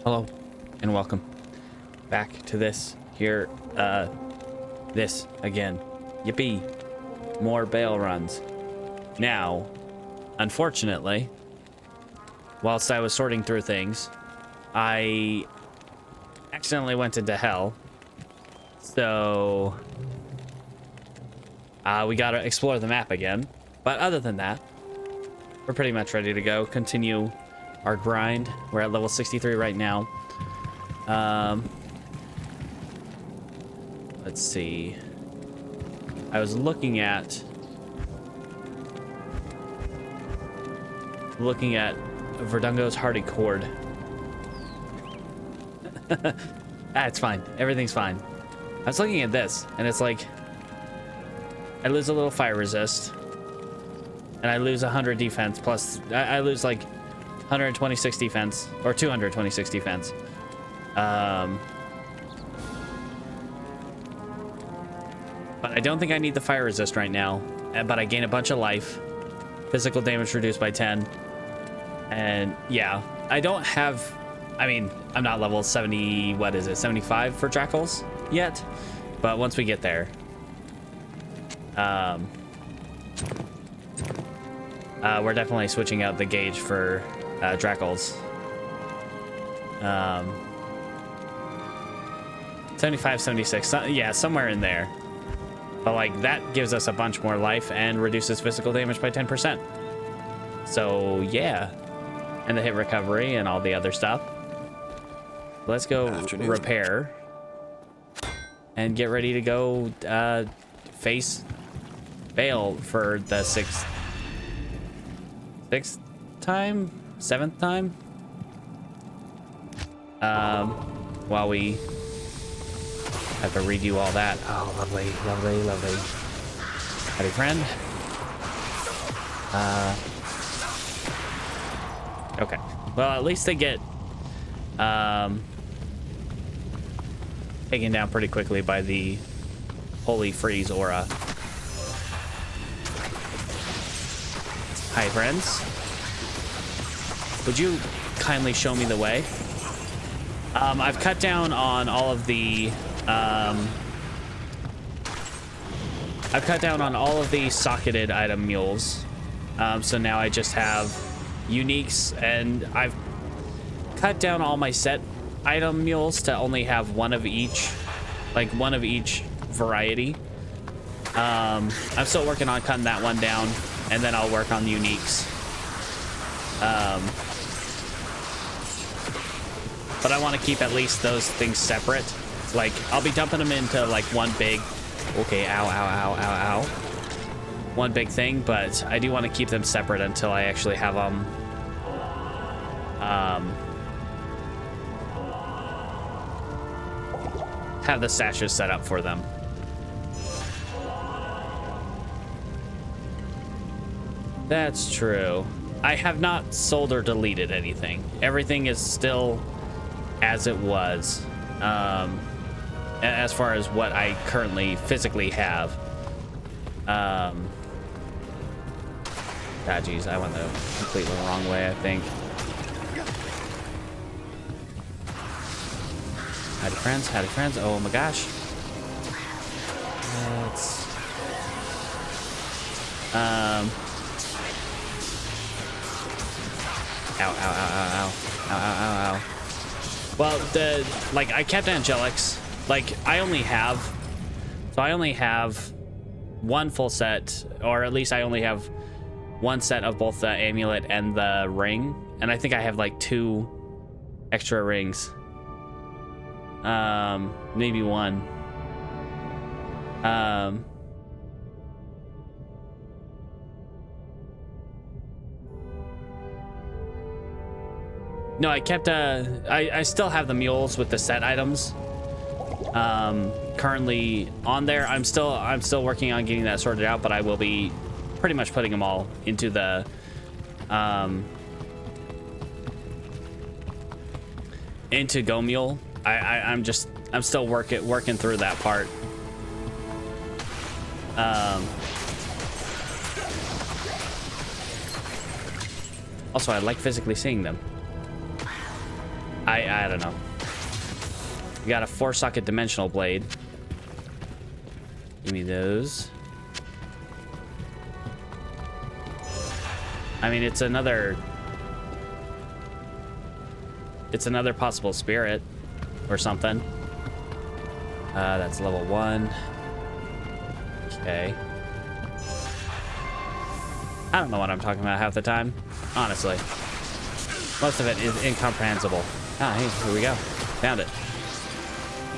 Hello and welcome back to this here, this again. Yippee. More bail runs. Now, unfortunately, whilst I was sorting through things, I accidentally went into hell. So, we gotta explore the map again. But other than that, we're pretty much ready to go. Continue our grind. We're at level 63 right now. Let's see. I was looking at Verdungo's Hardy Cord. It's fine. Everything's fine. I was looking at this, and it's like I lose a little fire resist, and I lose 100 defense. Plus, I lose like 126 defense or 226 defense. But I don't think I need the fire resist right now. But I gain a bunch of life, physical damage reduced by 10, and yeah, I don't have. I mean, I'm not level 70. What is it? 75 for Jackals yet. But once we get there, we're definitely switching out the gauge for Drackles. 75, 76, yeah, somewhere in there. But like that gives us a bunch more life and reduces physical damage by 10%. So yeah, and the hit recovery and all the other stuff. Let's go repair and get ready to go face Bale for the sixth time, seventh time. While we have to redo all that. Oh, lovely, lovely, lovely. Howdy, friend. Okay. Well, at least they get taken down pretty quickly by the Holy Freeze aura. Hi, friends. Would you kindly show me the way? I've cut down on all of the socketed item mules. So now I just have uniques, and I've cut down all my set item mules to only have one of each, like one of each variety. I'm still working on cutting that one down, and then I'll work on the uniques. But I want to keep at least those things separate. Like, I'll be dumping them into like one big, okay, ow, ow, ow, ow, ow. One big thing, but I do want to keep them separate until I actually have them, have the stashes set up for them. That's true. I have not sold or deleted anything. Everything is still as it was, as far as what I currently physically have. God, geez, I went the completely wrong way, I think. Howdy, friends. Howdy, friends. Oh my gosh. Let's ow, ow, ow, ow, ow, ow, ow, ow, ow. Well, I kept angelics. Like, I only have one full set, or at least I only have one set of both the amulet and the ring, and I think I have like 2 extra rings. Maybe one. No, I kept I still have the mules with the set items currently on there. I'm still working on getting that sorted out, but I will be pretty much putting them all into the into Go Mule. I'm still working through that part. Also, I like physically seeing them. I don't know. We got a 4-socket dimensional blade. Give me those. I mean, it's another possible spirit or something. That's level 1. Okay. I don't know what I'm talking about half the time, honestly. Most of it is incomprehensible. Ah, hey, here we go. Found it.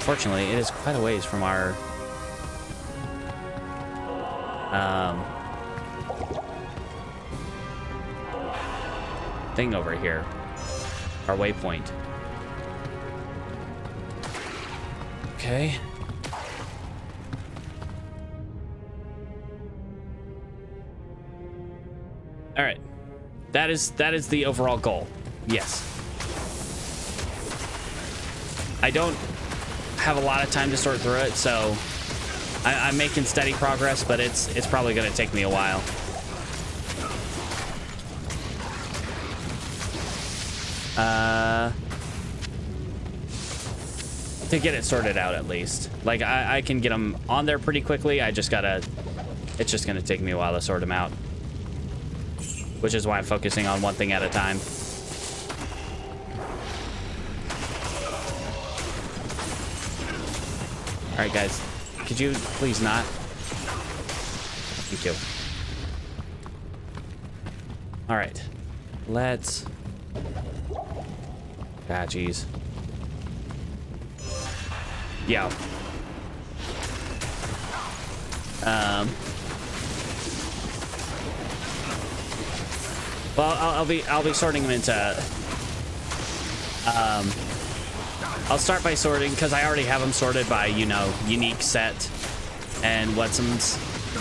Fortunately, it is quite a ways from our thing over here. Our waypoint. Okay. All right. That is the overall goal. Yes. I don't have a lot of time to sort through it, so I'm making steady progress, but it's probably going to take me a while. To get it sorted out, at least. Like, I can get them on there pretty quickly. It's just going to take me a while to sort them out. Which is why I'm focusing on one thing at a time. All right, guys. Could you please not? Thank you. All right. Let's... Ah, jeez. Yeah. Well, I'll be sorting them into. I'll start by sorting because I already have them sorted by, you know, unique set and what's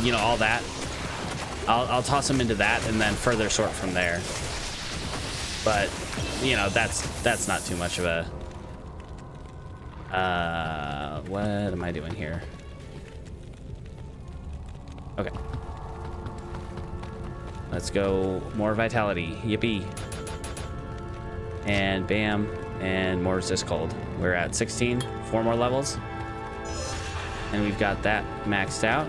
you know, all that. I'll toss them into that and then further sort from there. But you know, that's not too much of a. What am I doing here? Okay. Let's go more vitality. Yippee. And bam. And more resist cold. We're at 16. 4 more levels. And we've got that maxed out.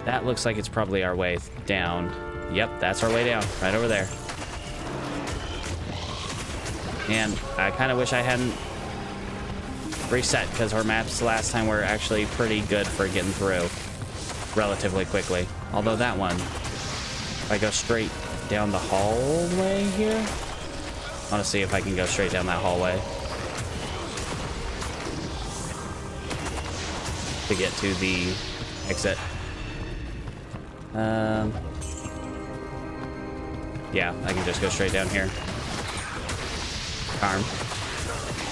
That looks like it's probably our way down. Yep, that's our way down. Right over there. And I kind of wish I hadn't reset, because our maps last time were actually pretty good for getting through relatively quickly. Although that one, if I go straight down the hallway here, I want to see if I can go straight down that hallway to get to the exit. Yeah, I can just go straight down here. Charm.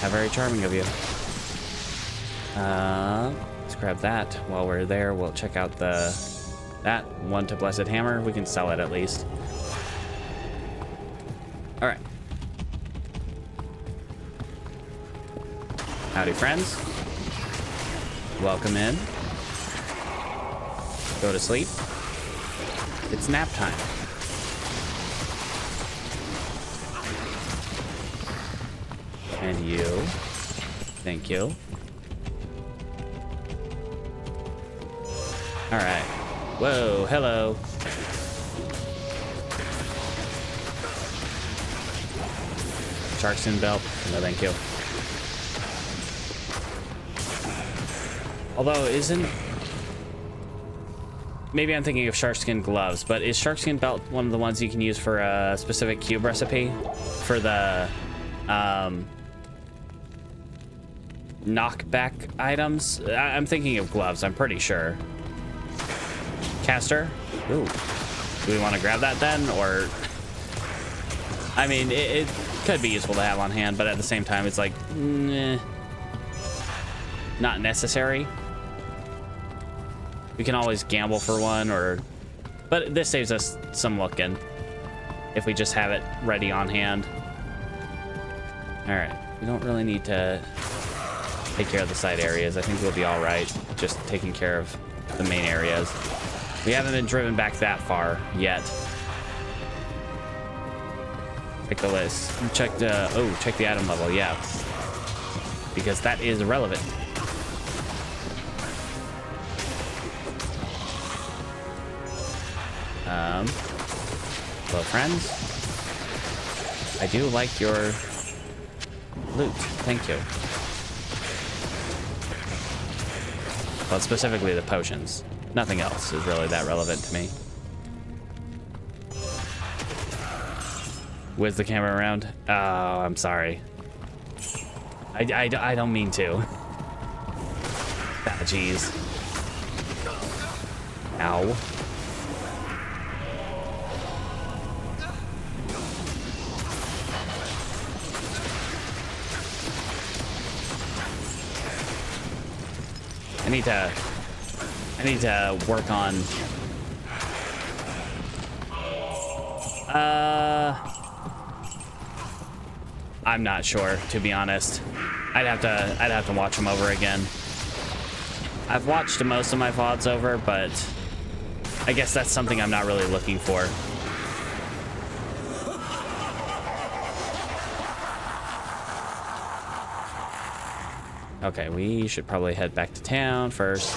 How very charming of you. Let's grab that. While we're there, we'll check out that one to Blessed Hammer. We can sell it at least. All right. Howdy, friends. Welcome in. Go to sleep. It's nap time. And you. Thank you. All right. Whoa, hello. Sharkskin belt. No, thank you. Although, maybe I'm thinking of sharkskin gloves, but is sharkskin belt one of the ones you can use for a specific cube recipe? For the, knockback items? I'm thinking of gloves, I'm pretty sure. Caster? Ooh. Do we want to grab that then, or... I mean, it could be useful to have on hand, but at the same time, it's like, not necessary. We can always gamble for one, but this saves us some looking if we just have it ready on hand. All right, we don't really need to take care of the side areas. I think we'll be all right just taking care of the main areas. We haven't been driven back that far yet. Check the list. Check the check the item level. Yeah, because that is relevant. Hello, friends. I do like your loot. Thank you. Well, specifically the potions. Nothing else is really that relevant to me. Whiz the camera around. Oh, I'm sorry. I don't mean to. Ah, jeez. Ow. I need to work on I'm not sure, to be honest. I'd have to watch them over again. I've watched most of my VODs over, but I guess that's something I'm not really looking for. Okay, we should probably head back to town first,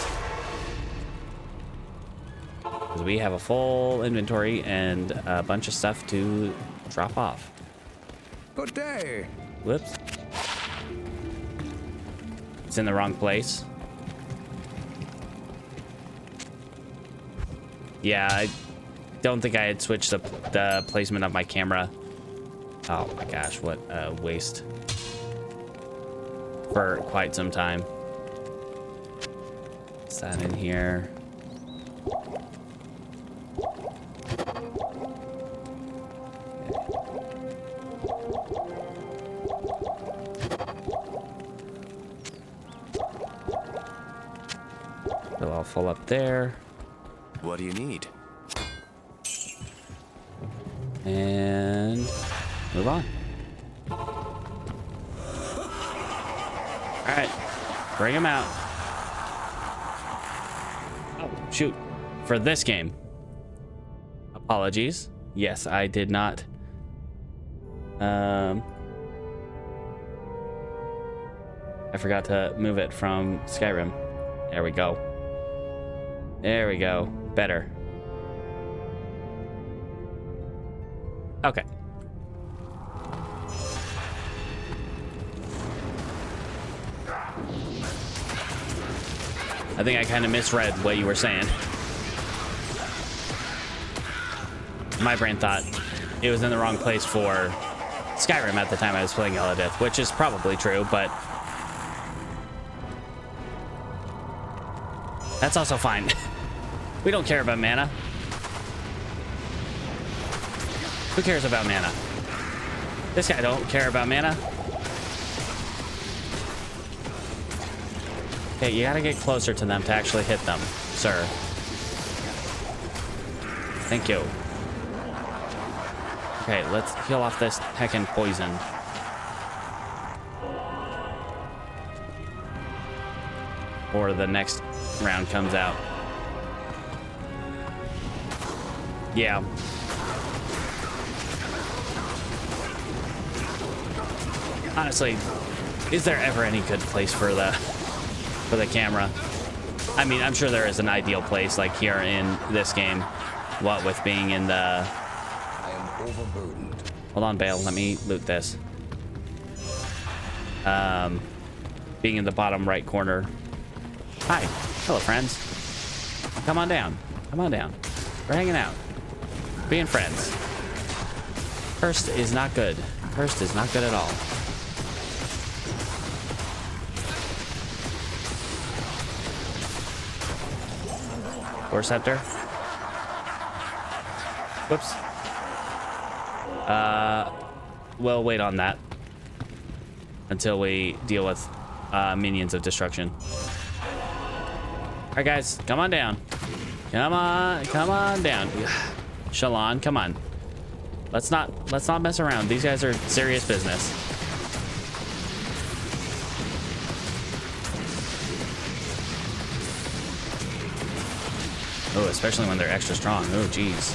because we have a full inventory and a bunch of stuff to drop off. Good day. Whoops. It's in the wrong place. Yeah, I don't think I had switched the placement of my camera. Oh my gosh, what a waste. For quite some time. What's that in here? They'll all full up there. What do you need? And move on. All right, bring him out. Oh, shoot. For this game. Apologies. Yes, I did not. I forgot to move it from Skyrim. There we go. There we go. Better. Okay. I think I kind of misread what you were saying. My brain thought it was in the wrong place for Skyrim at the time I was playing Elidith, which is probably true, but that's also fine. We don't care about mana. Who cares about mana? This guy don't care about mana. Okay, you gotta get closer to them to actually hit them, sir. Thank you. Okay, let's heal off this heckin' poison. Or the next round comes out. Yeah. Honestly, is there ever any good place for the camera? I mean, I'm sure there is an ideal place, like here in this game. What with being in the... I am overburdened. Hold on, Bale. Let me loot this. Being in the bottom right corner. Hi. Hello, friends. Come on down. Come on down. We're hanging out. Being friends. Cursed is not good. Cursed is not good at all. Or scepter. Whoops. We'll wait on that until we deal with minions of destruction. All right, guys, come on down. Come on down. Shalon, come on. Let's not mess around. These guys are serious business. Oh, especially when they're extra strong. Oh, geez.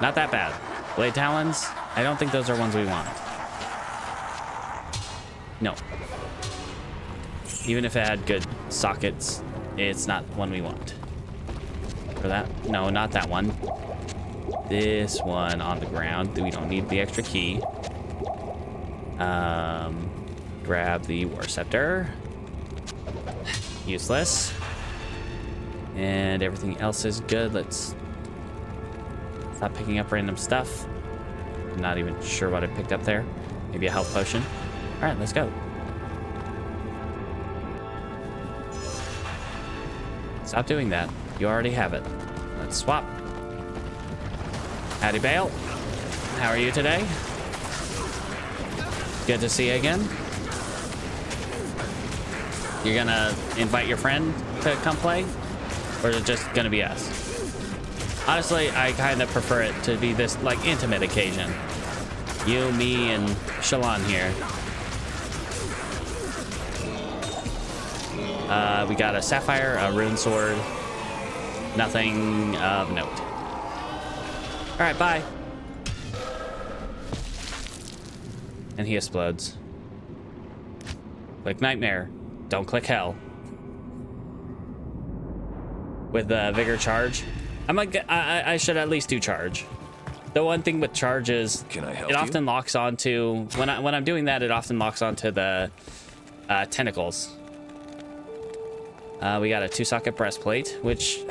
Not that bad. Blade Talons, I don't think those are ones we want. No. Even if it had good sockets, it's not one we want. For that? No, not that one. This one on the ground. We don't need the extra key. Grab the War Scepter. Useless. And everything else is good. Let's stop picking up random stuff. I'm not even sure what I picked up there. Maybe a health potion. All right, let's go. Stop doing that. You already have it. Let's swap. Howdy, Bale. How are you today? Good to see you again. You're gonna invite your friend to come play? Or is it just gonna be us? Honestly, I kind of prefer it to be this, like, intimate occasion. You, me, and Shalon here. We got a Sapphire, a Rune Sword. Nothing of note. All right, bye. And he explodes. Click Nightmare. Don't click Hell. With the Vigor Charge. I should at least do Charge. The one thing with Charge is it often locks onto, when I'm doing that, it often locks onto the tentacles. We got a 2-socket breastplate, which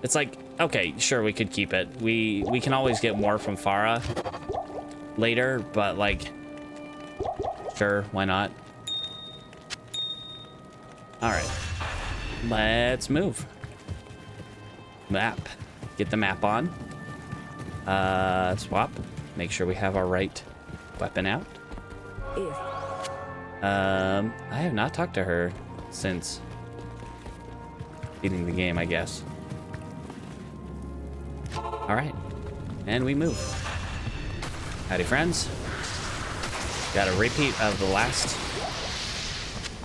it's like, okay, sure, we could keep it. We can always get more from Farah later, but like, sure, why not? All right, let's move. Map. Get the map on. Swap. Make sure we have our right weapon out. I have not talked to her since beating the game, I guess. All right, and we move. Howdy, friends. Got a repeat of the last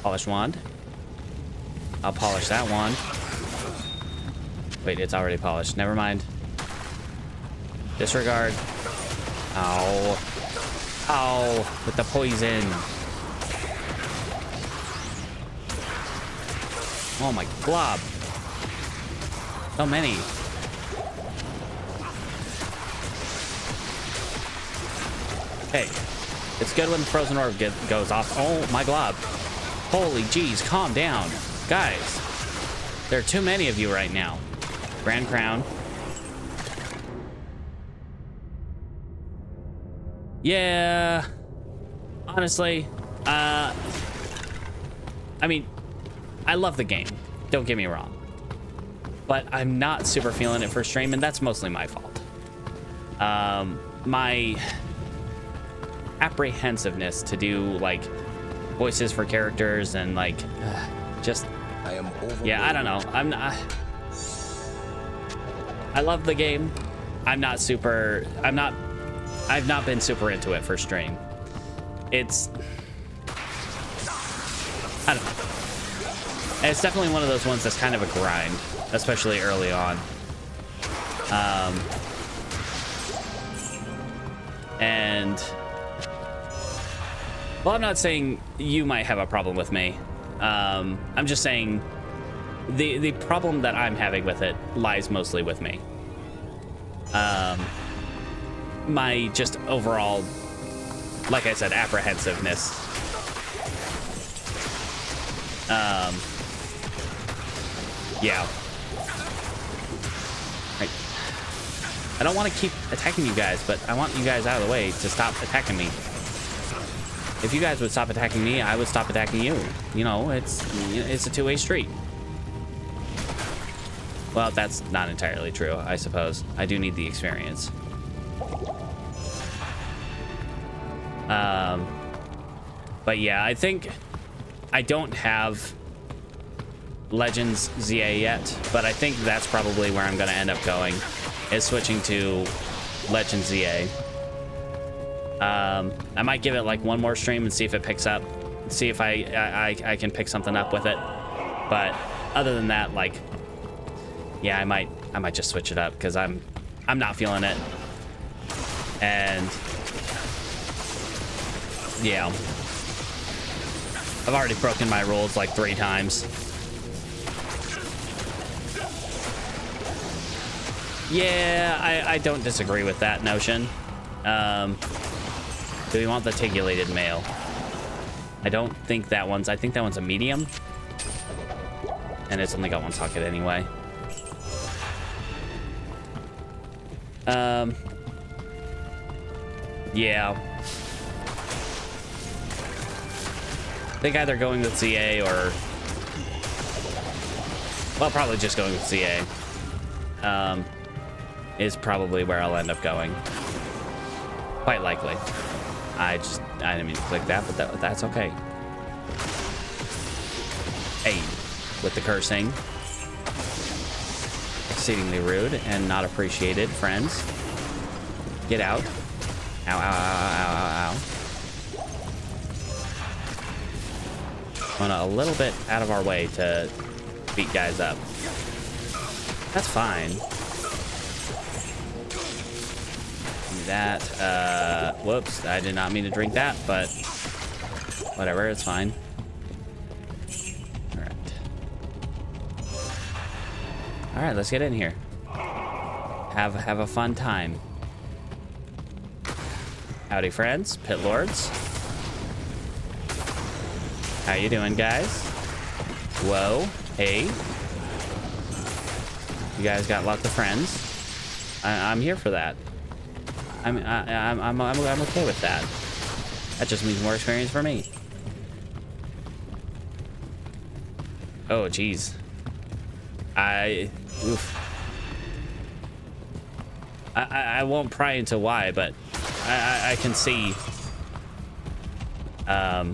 polished wand. I'll polish that wand. Wait, it's already polished. Never mind. Disregard. Ow. Ow. With the poison. Oh my glob. So many. Hey, it's good when the frozen orb goes off. Oh my glob. Holy jeez, calm down. Guys, there are too many of you right now. Grand Crown. Yeah. Honestly, I mean, I love the game. Don't get me wrong. But I'm not super feeling it for stream, and that's mostly my fault. My apprehensiveness to do, like, voices for characters and, like, just... Yeah, I don't know. I love the game. I've not been super into it for stream. It's... I don't know. And it's definitely one of those ones that's kind of a grind, especially early on. And... Well, I'm not saying you might have a problem with me. I'm just saying the problem that I'm having with it lies mostly with me. My just overall, like I said, apprehensiveness. Yeah. Right. I don't want to keep attacking you guys, but I want you guys out of the way to stop attacking me. If you guys would stop attacking me, I would stop attacking you. You know, it's a two-way street. Well, that's not entirely true, I suppose. I do need the experience. But yeah, I think I don't have Legends ZA yet, but I think that's probably where I'm going to end up going, is switching to Legends ZA. I might give it like one more stream and see if it picks up, see if I can pick something up with it. But other than that, like, yeah, I might just switch it up because I'm I'm not feeling it. And yeah, I've already broken my rules like 3 times. Yeah, I don't disagree with that notion. Do we want the tigulated male? I don't think that one's, I think that one's a medium. And it's only got 1 socket anyway. Yeah. I think either going with CA or... Well, probably just going with CA. Is probably where I'll end up going. Quite likely. I didn't mean to click that, but that's okay. Hey, with the cursing. Exceedingly rude and not appreciated, friends. Get out. Ow, ow, ow, ow, ow, ow. Going a little bit out of our way to beat guys up. That's fine. That, whoops, I did not mean to drink that, but whatever, it's fine. All right, let's get in here. Have a fun time. Howdy, friends, pit lords. How you doing, guys? Whoa, hey. You guys got lots of friends. I'm here for that. I'm okay with that. That just means more experience for me. Oh, geez. Oof. I won't pry into why, but I can see. I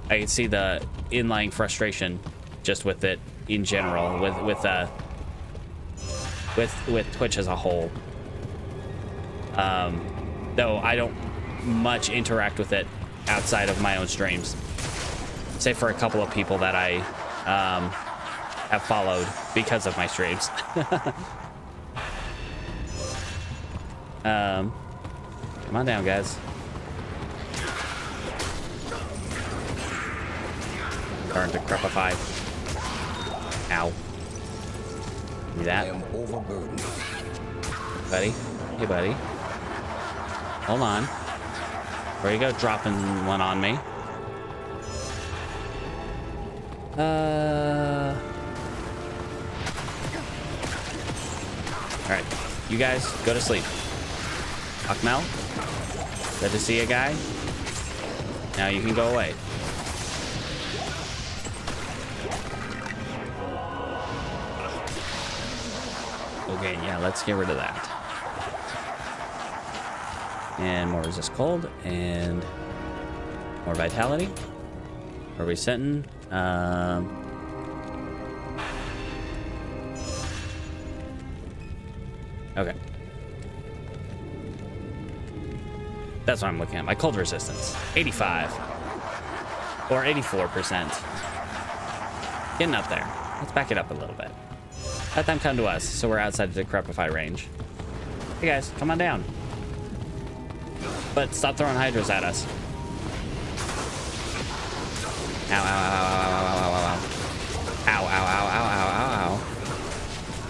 can see the inlying frustration just with it in general, with Twitch as a whole. Though I don't much interact with it outside of my own streams, say for a couple of people that I have followed because of my streams. Come on down, guys. Burn to crepify. Ow. Give me that. I am overburdened. Buddy. Hey, buddy. Hold on. Where you go dropping one on me? Alright. You guys, go to sleep. Akmel? Good to see you, guy. Now you can go away. Okay, yeah, let's get rid of that. And more resist cold and more vitality. Where are we sitting? Okay. That's what I'm looking at. My cold resistance, 85 or 84%. Getting up there. Let's back it up a little bit. Let them come to us, so we're outside the decrepify range. Hey guys, come on down. But stop throwing hydras at us. Ow, ow, ow, ow, ow, ow, ow. Ow, ow, ow, ow, ow, ow, ow.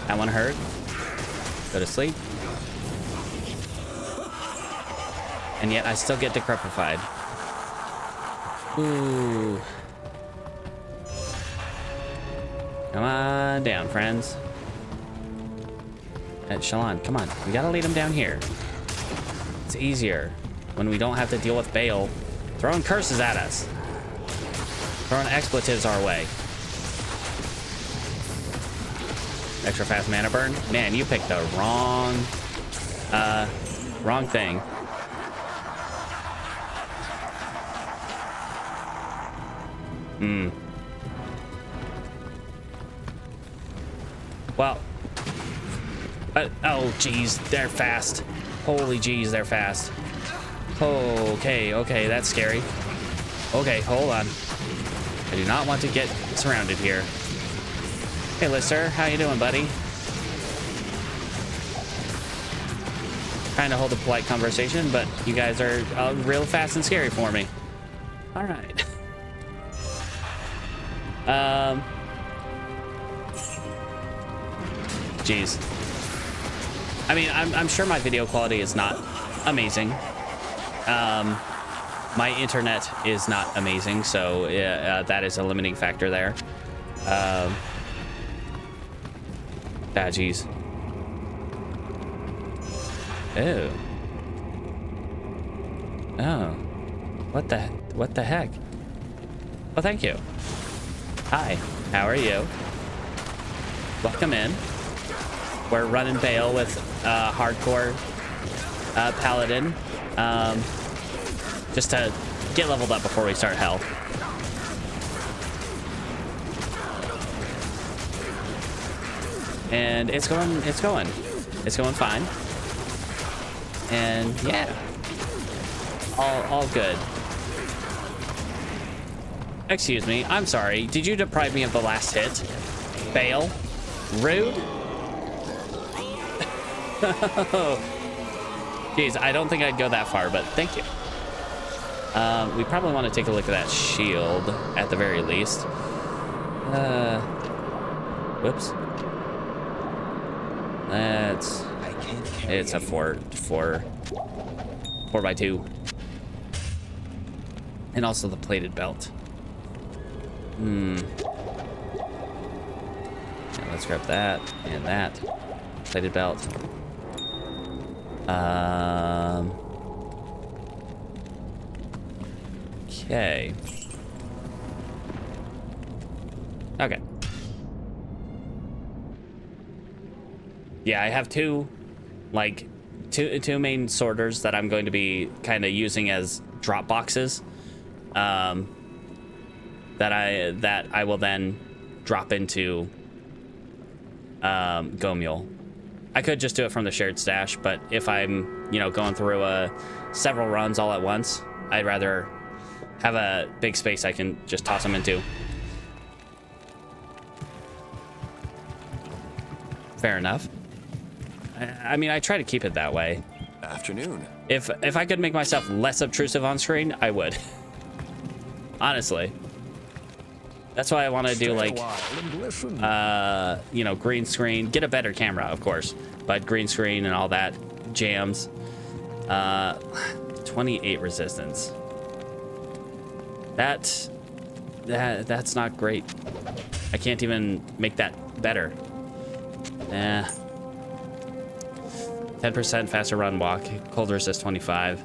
That one hurt. Go to sleep. And yet I still get decrepified. Ooh. Come on down, friends. Shalon, come on. We gotta lead them down here. It's easier when we don't have to deal with Bale throwing curses at us. Throwing expletives our way. Extra fast mana burn. Man, you picked the wrong thing. Well, oh geez, they're fast. Holy geez, they're fast. Okay, that's scary. Okay, hold on. I do not want to get surrounded here. Hey, Alistair, how you doing, buddy? Trying to hold a polite conversation, but you guys are real fast and scary for me. All right. Jeez. I mean, I'm sure my video quality is not amazing. My internet is not amazing, so that is a limiting factor there. Jeez. Ew. Oh. What the heck? Well, thank you. Hi, how are you? Welcome in. We're running Bale with hardcore paladin. Just to get leveled up before we start hell. And it's going fine. And yeah, all good. Excuse me, I'm sorry. Did you deprive me of the last hit? Bale? Rude? Jeez, I don't think I'd go that far, but thank you. We probably want to take a look at that shield at the very least. Whoops. It's a 4x2. And also the plated belt. Yeah, let's grab that and that. Plated belt. Okay. Okay. Yeah, I have two main sorters that I'm going to be kind of using as drop boxes. That I will then drop into Go Mule. I could just do it from the shared stash, but if I'm, going through several runs all at once, I'd rather have a big space I can just toss them into. Fair enough. I mean, I try to keep it that way. Afternoon. If I could make myself less obtrusive on screen, I would. Honestly. That's why I want to do green screen, get a better camera, of course, but green screen and all that jams. 28 resistance. That's not great. I can't even make that better. 10% faster run walk, cold resist 25.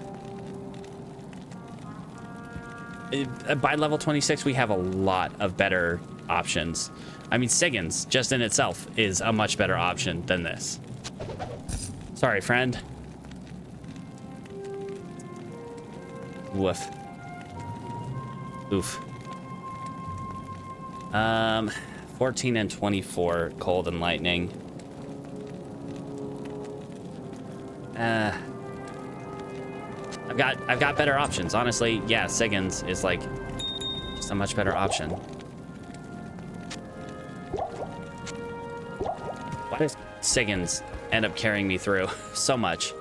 By level 26, we have a lot of better options. I mean, Siggins, just in itself, is a much better option than this. Sorry, friend. Woof. Oof. 14 and 24, cold and lightning. I've got better options. Honestly, yeah, Siggins is like just a much better option. Why does Siggins end up carrying me through so much?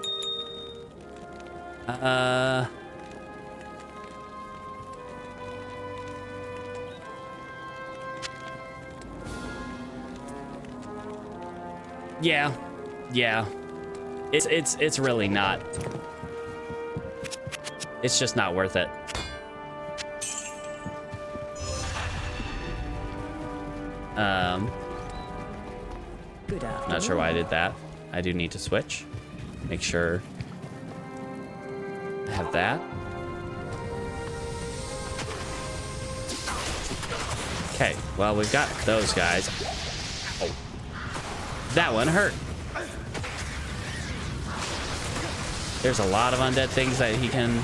Yeah. It's really not. It's just not worth it. Good afternoon. Not sure why I did that. I do need to switch. Make sure I have that. Okay, well, we've got those guys. Oh. That one hurt. There's a lot of undead things that he can...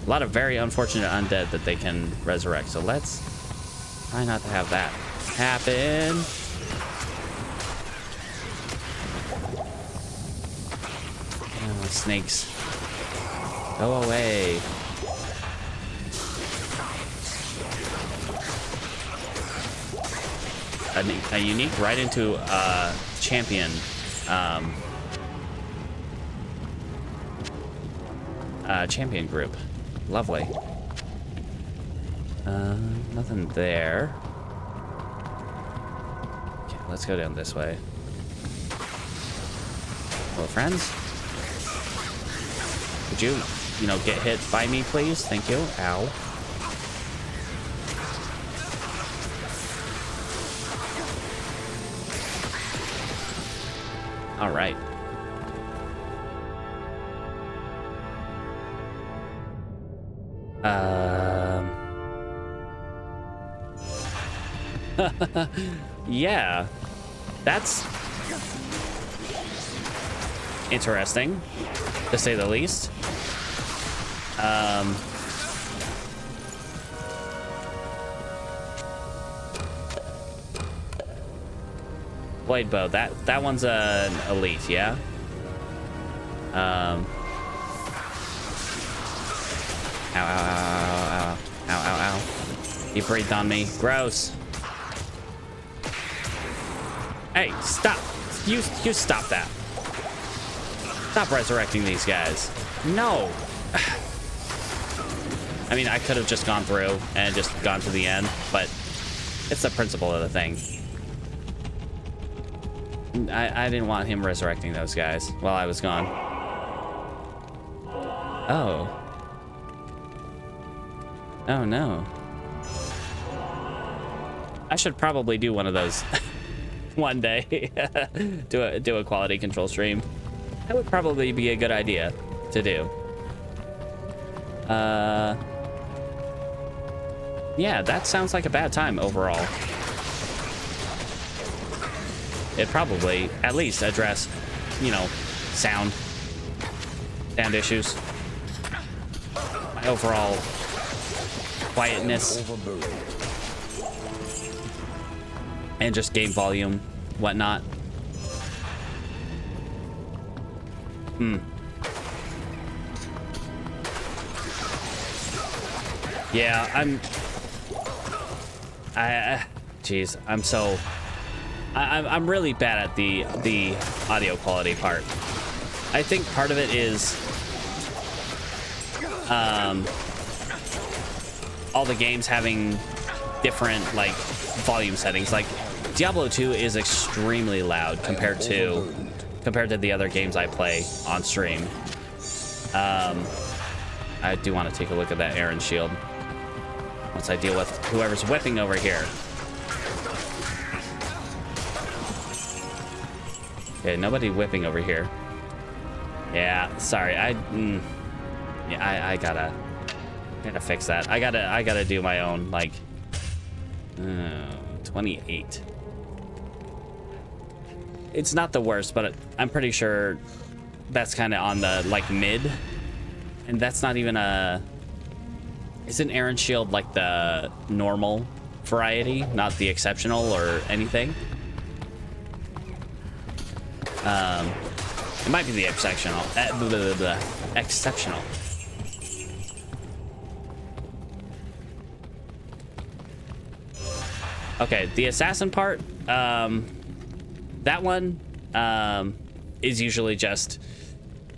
A lot of very unfortunate undead that they can resurrect. So let's try not to have that happen. Oh, snakes. Go away. A unique right into champion champion group. Lovely. Nothing there. Okay, let's go down this way. Hello, friends. Could you know, get hit by me, please? Thank you. Ow. All right. Yeah, that's interesting, to say the least. Blade bow, that one's an elite, yeah. Ow, ow, ow, ow, ow, ow, ow. He breathed on me. Gross. Hey, stop. You stop that. Stop resurrecting these guys. No. I mean, I could have just gone through and just gone to the end, but it's the principle of the thing. I didn't want him resurrecting those guys while I was gone. Oh. Oh, no. I should probably do one of those one day. do a quality control stream. That would probably be a good idea to do. Yeah, that sounds like a bad time overall. It'd probably at least address, you know, sound issues. My overall quietness and just game volume, whatnot. Yeah, geez, I'm really bad at the audio quality part. I think part of it is all the games having different like volume settings. Like Diablo 2 is extremely loud compared to the other games I play on stream. I do want to take a look at that Aaron shield once I deal with whoever's whipping over here. Okay, nobody whipping over here. Yeah, sorry. I gotta fix that. I gotta do my own, like 28. It's not the worst, but I'm pretty sure that's kind of on the like mid, and that's not even a. Isn't Aaron shield like the normal variety, not the exceptional or anything? It might be the exceptional. Exceptional. Okay, the assassin part, that one is usually just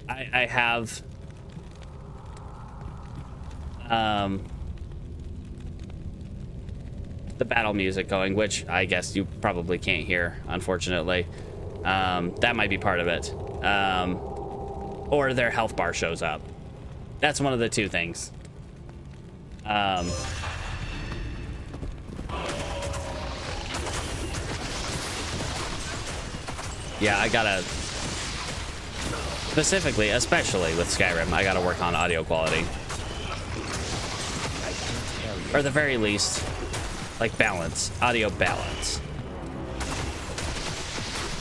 I have the battle music going, which I guess you probably can't hear, unfortunately. That might be part of it. Or their health bar shows up. That's one of the two things. Yeah, I gotta, specifically, especially with Skyrim, I gotta work on audio quality. Or at the very least, like balance, audio balance.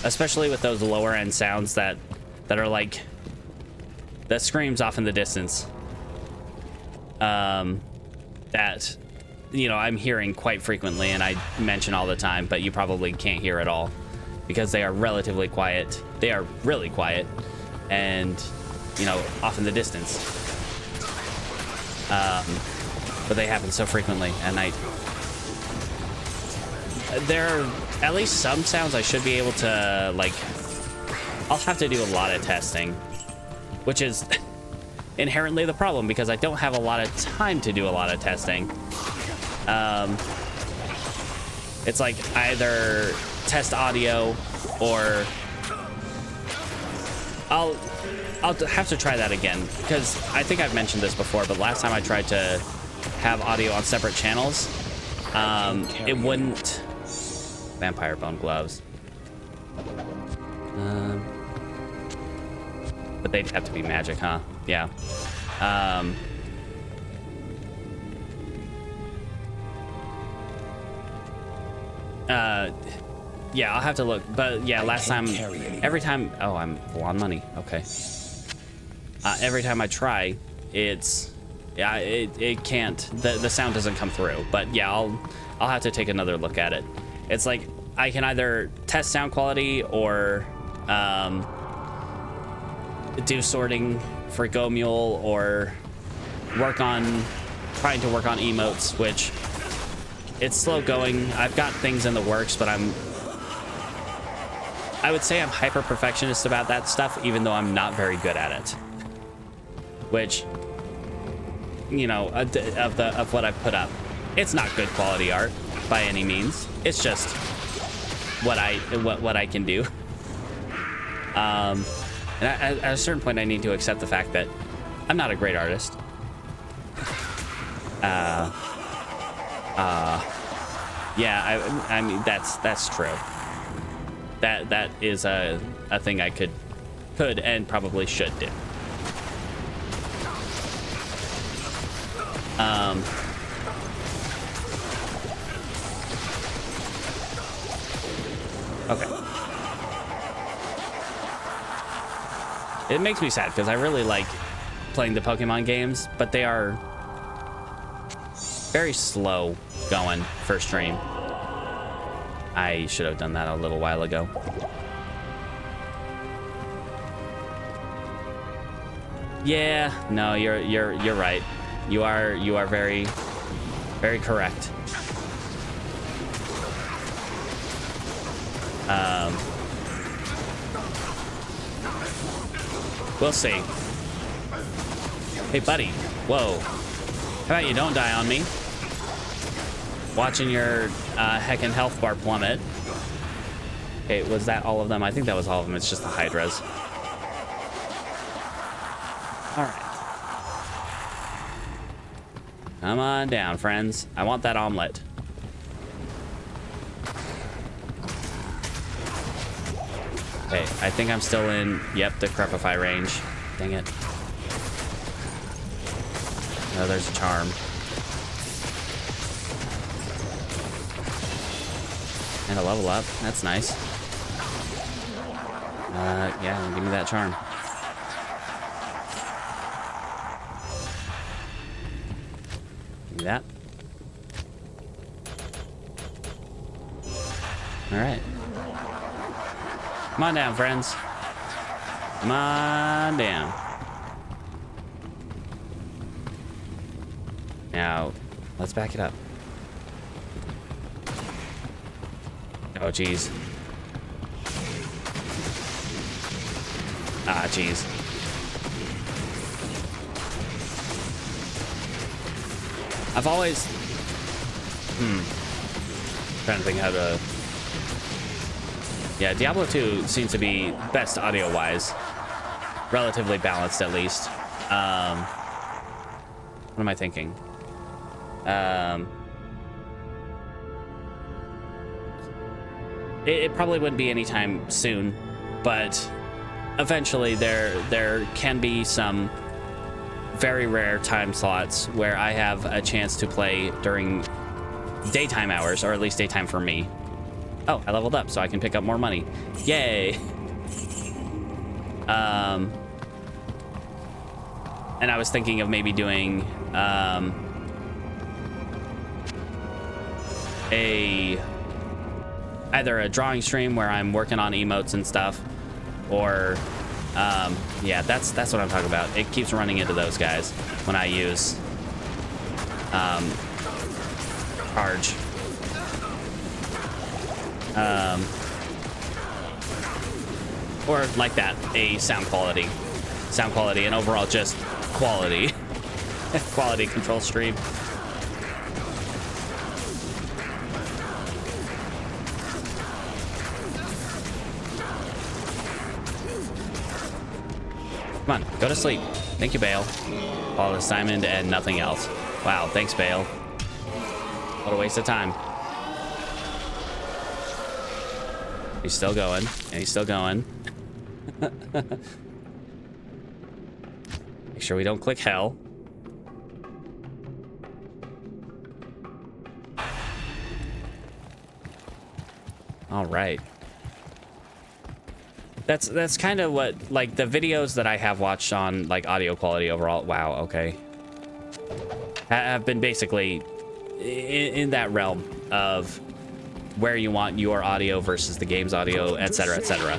Especially with those lower end sounds that are like, that screams off in the distance. That, you know, I'm hearing quite frequently and I mention all the time, but you probably can't hear at all. Because they are relatively quiet. They are really quiet and, you know, off in the distance. But they happen so frequently at night. There are at least some sounds I should be able to, like, I'll have to do a lot of testing, which is inherently the problem because I don't have a lot of time to do a lot of testing. It's like either test audio or I'll have to try that again because I think I've mentioned this before, but last time I tried to have audio on separate channels, it wouldn't. Vampire bone gloves. But they'd have to be magic, huh? Yeah. Yeah, I'll have to look. But yeah, last time, every time, oh, I'm full on money. Okay. Every time I try, it can't, the sound doesn't come through. But yeah, I'll have to take another look at it. It's like I can either test sound quality or do sorting for Go Mule or trying to work on emotes, which it's slow going. I've got things in the works, but I would say I'm hyper perfectionist about that stuff, even though I'm not very good at it. Which, you know, of what I've put up, it's not good quality art by any means. It's just what I can do. And at a certain point, I need to accept the fact that I'm not a great artist. Yeah, I mean that's true. That is a thing I could and probably should do. Okay. It makes me sad because I really like playing the Pokemon games, but they are very slow going for stream. I should have done that a little while ago. Yeah, no, you're right. You are very, very correct. We'll see. Hey, buddy. Whoa. How about you don't die on me? Watching your heckin' health bar plummet. Okay, was that all of them? I think that was all of them. It's just the Hydras. All right. Come on down, friends. I want that omelet. Okay, I think I'm still in, yep, the Crepify range. Dang it. Oh, there's a charm. And a level up. That's nice. Yeah, give me that charm. Give me that. All right. Come on down, friends. Come on down. Now, let's back it up. Oh, geez. Ah, geez. I've always... Trying to think how to... Yeah, Diablo 2 seems to be best audio-wise. Relatively balanced, at least. What am I thinking? It probably wouldn't be anytime soon, but eventually there can be some very rare time slots where I have a chance to play during daytime hours, or at least daytime for me. Oh, I leveled up, so I can pick up more money. Yay! And I was thinking of maybe doing either a drawing stream where I'm working on emotes and stuff, or yeah, that's what I'm talking about. It keeps running into those guys when I use charge. Or like that, a sound quality, and overall just quality quality control stream. Come on, go to sleep. Thank you, Bale. Follow the Simon and nothing else. Wow, thanks, Bale. What a waste of time. He's still going, and he's still going. Make sure we don't click hell. All right. That's kind of what, like, the videos that I have watched on, like, audio quality overall. Wow, okay. Have been basically in that realm of where you want your audio versus the game's audio, etc., etc.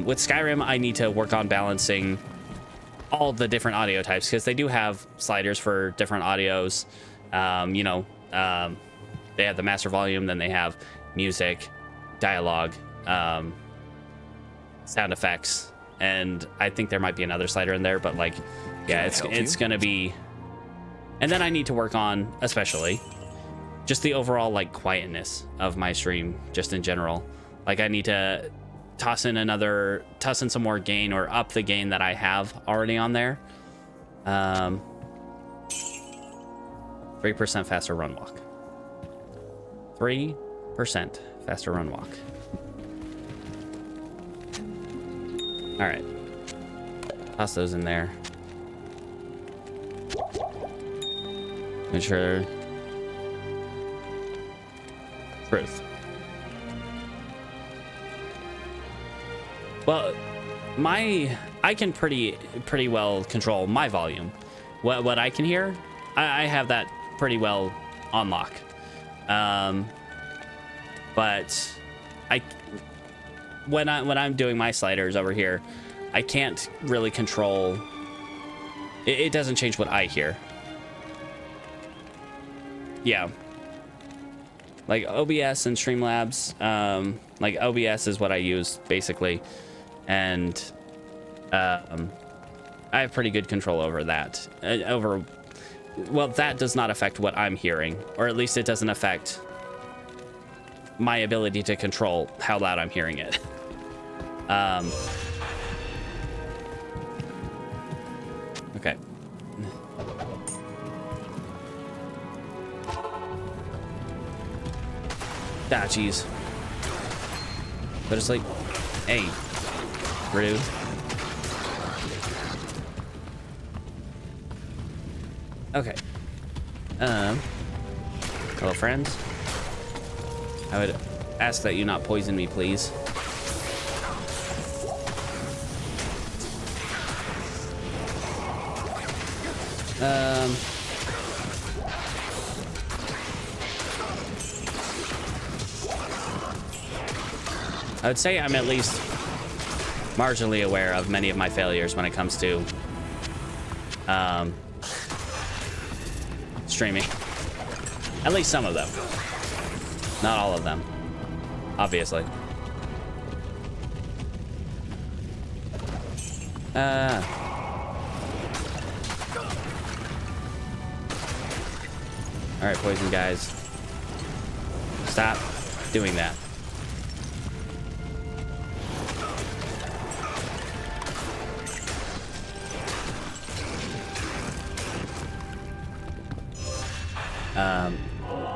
With Skyrim, I need to work on balancing all the different audio types because they do have sliders for different audios. You know, they have the master volume, then they have music, dialogue, sound effects, and I think there might be another slider in there, but like, yeah, it's gonna be. And then I need to work on, especially, just the overall like quietness of my stream, just in general. Like I need to toss in some more gain or up the gain that I have already on there. 3% faster run walk. 3% faster run walk. All right, toss those in there. Make sure. Truth. Well, I can pretty well control my volume. What I can hear, I have that pretty well on lock. But when I'm doing my sliders over here, I can't really control. It doesn't change what I hear. Yeah. Like OBS and Streamlabs, like OBS is what I use basically, and I have pretty good control over that. Well, that does not affect what I'm hearing, or at least it doesn't affect my ability to control how loud I'm hearing it. Okay. Ah, jeez. Go to sleep. Hey. Rude. Okay. Hello, friends. I would ask that you not poison me, please. I would say I'm at least marginally aware of many of my failures when it comes to streaming. At least some of them. Not all of them, obviously. All right, poison guys. Stop doing that.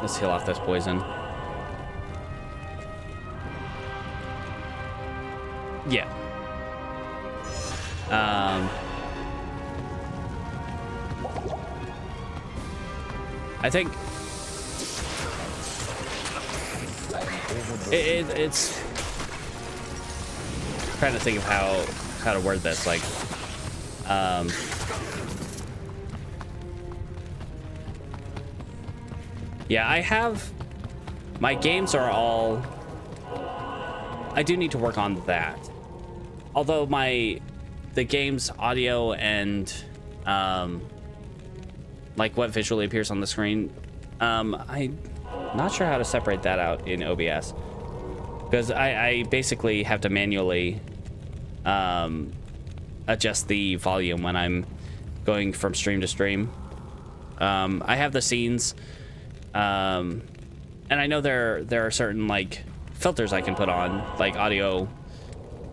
Let's heal off this poison. Yeah. I think it's trying to think of how to word this, like yeah, I have my games are all, I do need to work on that. Although the game's audio and like what visually appears on the screen, I'm not sure how to separate that out in OBS, because I basically have to manually adjust the volume when I'm going from stream to stream. I have the scenes, and I know there are certain like filters I can put on, like audio.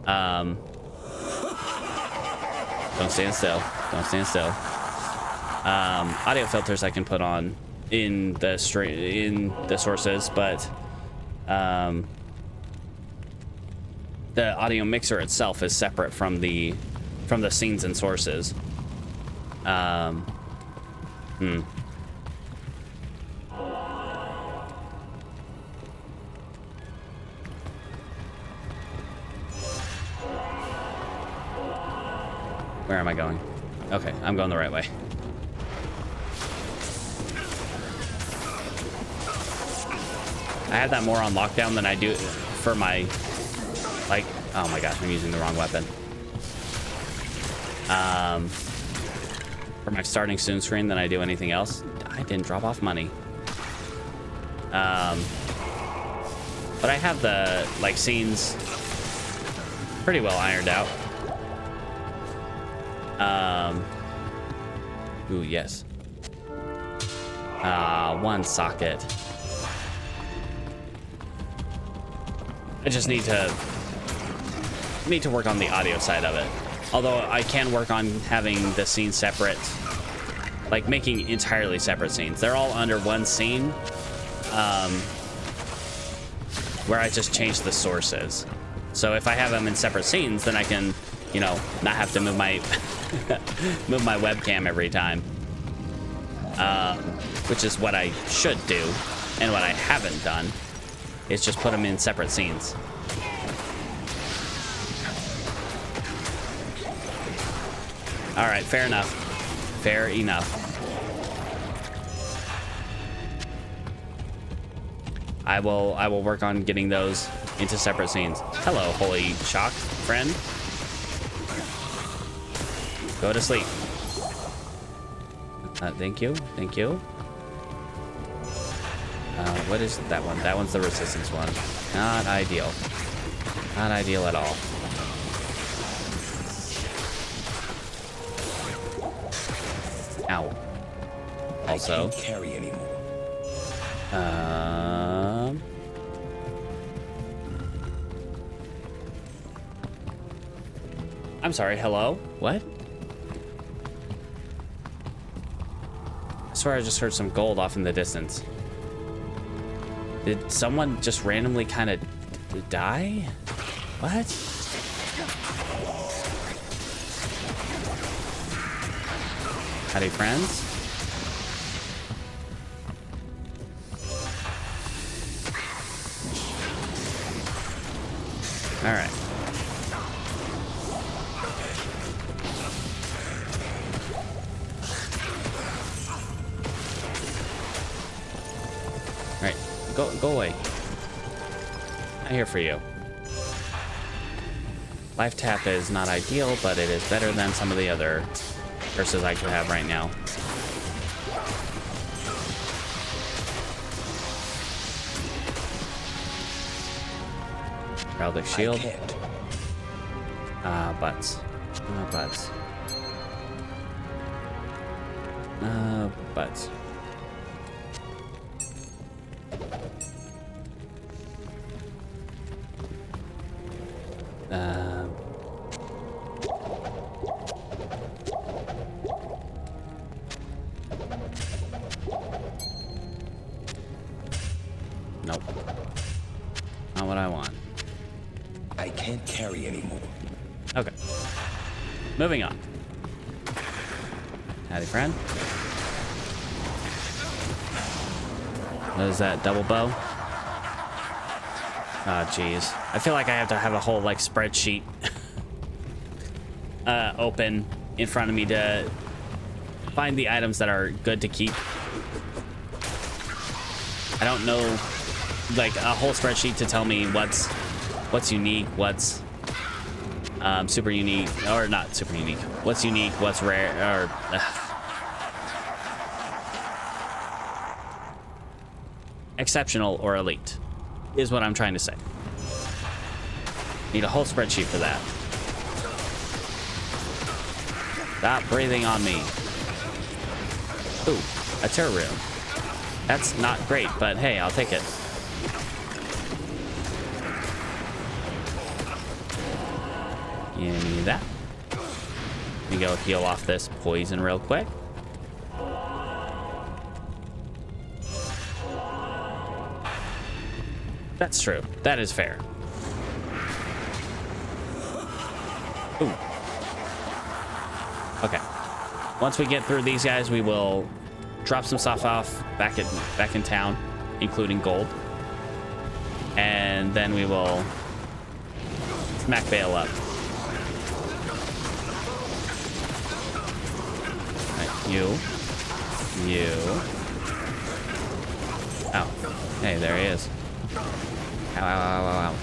Don't stand still. Don't stand still. Audio filters I can put on in the sources, but the audio mixer itself is separate from the scenes and sources. Where am I going? Okay, I'm going the right way. I have that more on lockdown than I do for my, like, oh my gosh, I'm using the wrong weapon. For my starting soon screen than I do anything else. I didn't drop off money. But I have the, like, scenes pretty well ironed out. Ooh, yes. One socket. I just need to work on the audio side of it. Although I can work on having the scenes separate, like making entirely separate scenes. They're all under one scene, where I just change the sources. So if I have them in separate scenes, then I can, you know, not have to move my move my webcam every time, which is what I should do, and what I haven't done is just put them in separate scenes. All right, fair enough. Fair enough. I will work on getting those into separate scenes. Hello, holy shock friend. Go to sleep. Thank you. Thank you. What is that one? That one's the resistance one. Not ideal. Not ideal at all. Ow. Also, I can't carry anymore. I'm sorry. Hello? What? I swear I just heard some gold off in the distance. Did someone just randomly kind of die? What? Howdy, friends. All right. All right. Go away. I'm here for you. Life tap is not ideal, but it is better than some of the other curses I could have right now. Heraldic shield. Butts. Butts. Butts. Nope. Not what I want. I can't carry anymore. Okay. Moving on. Howdy, friend. What is that? Double bow? Oh, jeez. I feel like I have to have a whole, like, spreadsheet open in front of me to find the items that are good to keep. I don't know, like, a whole spreadsheet to tell me what's unique, what's super unique, or not super unique. What's unique, what's rare, or... exceptional or elite is what I'm trying to say. Need a whole spreadsheet for that. Stop breathing on me. Ooh, a terror room. That's not great, but hey, I'll take it. Give me that. Let me go heal off this poison real quick. That's true. That is fair. Ooh. Okay. Once we get through these guys, we will drop some stuff off back in town, including gold. And then we will smack Bale up. Right, you. Oh. Hey, there he is. Ow, ow, ow, ow, ow.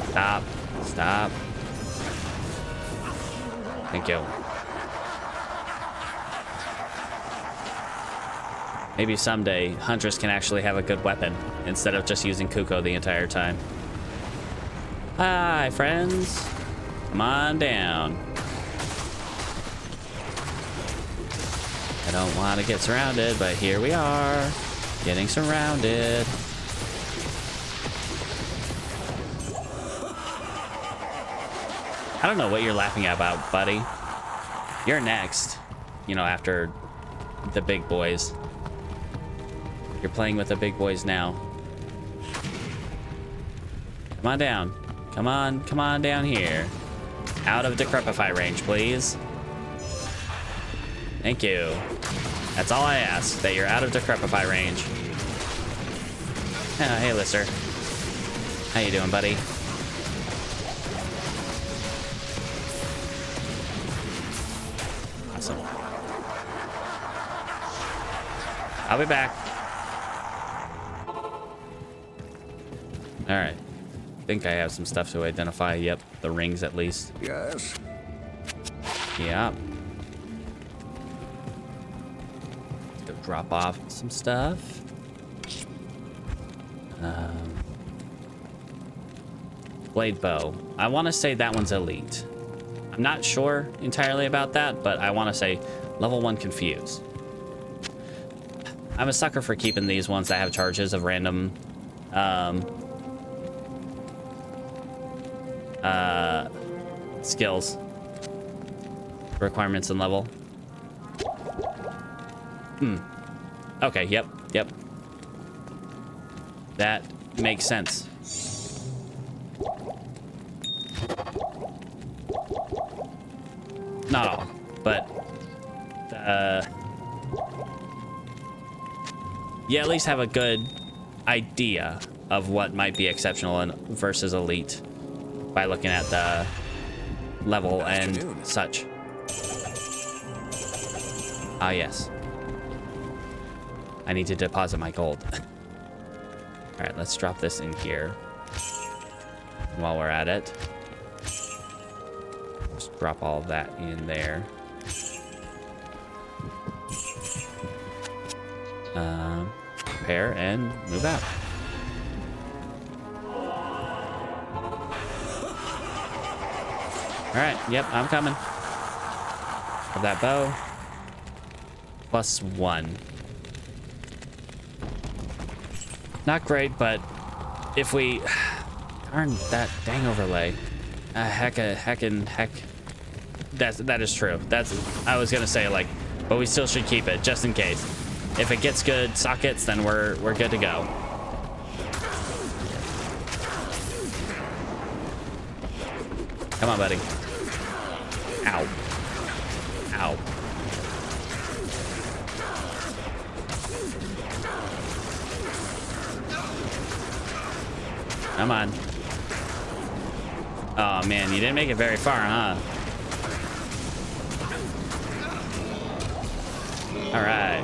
Stop. Stop. Thank you. Maybe someday Huntress can actually have a good weapon instead of just using Kuko the entire time. Hi, friends. Come on down. I don't want to get surrounded, but here we are, getting surrounded. I don't know what you're laughing about, buddy. You're next, you know, after the big boys. You're playing with the big boys now. Come on down. Come on down here. Out of decrepify range, please. Thank you. That's all I ask, that you're out of decrepify range. Oh, hey, Alistair. How you doing, buddy? Awesome. I'll be back. All right. I think I have some stuff to identify. Yep, the rings at least. Yes. Yeah. Go drop off some stuff. Blade bow. I want to say that one's elite. I'm not sure entirely about that, but I want to say level 1 confuse. I'm a sucker for keeping these ones that have charges of random skills requirements and level. Okay, yep. That makes sense. Not all, but you at least have a good idea of what might be exceptional and versus elite by looking at the level and such. Ah, yes. I need to deposit my gold. All right, let's drop this in here. While we're at it, just drop all of that in there. Prepare and move out. All right, yep, I'm coming. Have that bow. +1. Not great, but if we... Darn that dang overlay. Heck. That is true. I was gonna say, like, but we still should keep it just in case. If it gets good sockets, then we're good to go. Come on, buddy. Ow. Ow. Come on. Oh man, you didn't make it very far, huh? All right.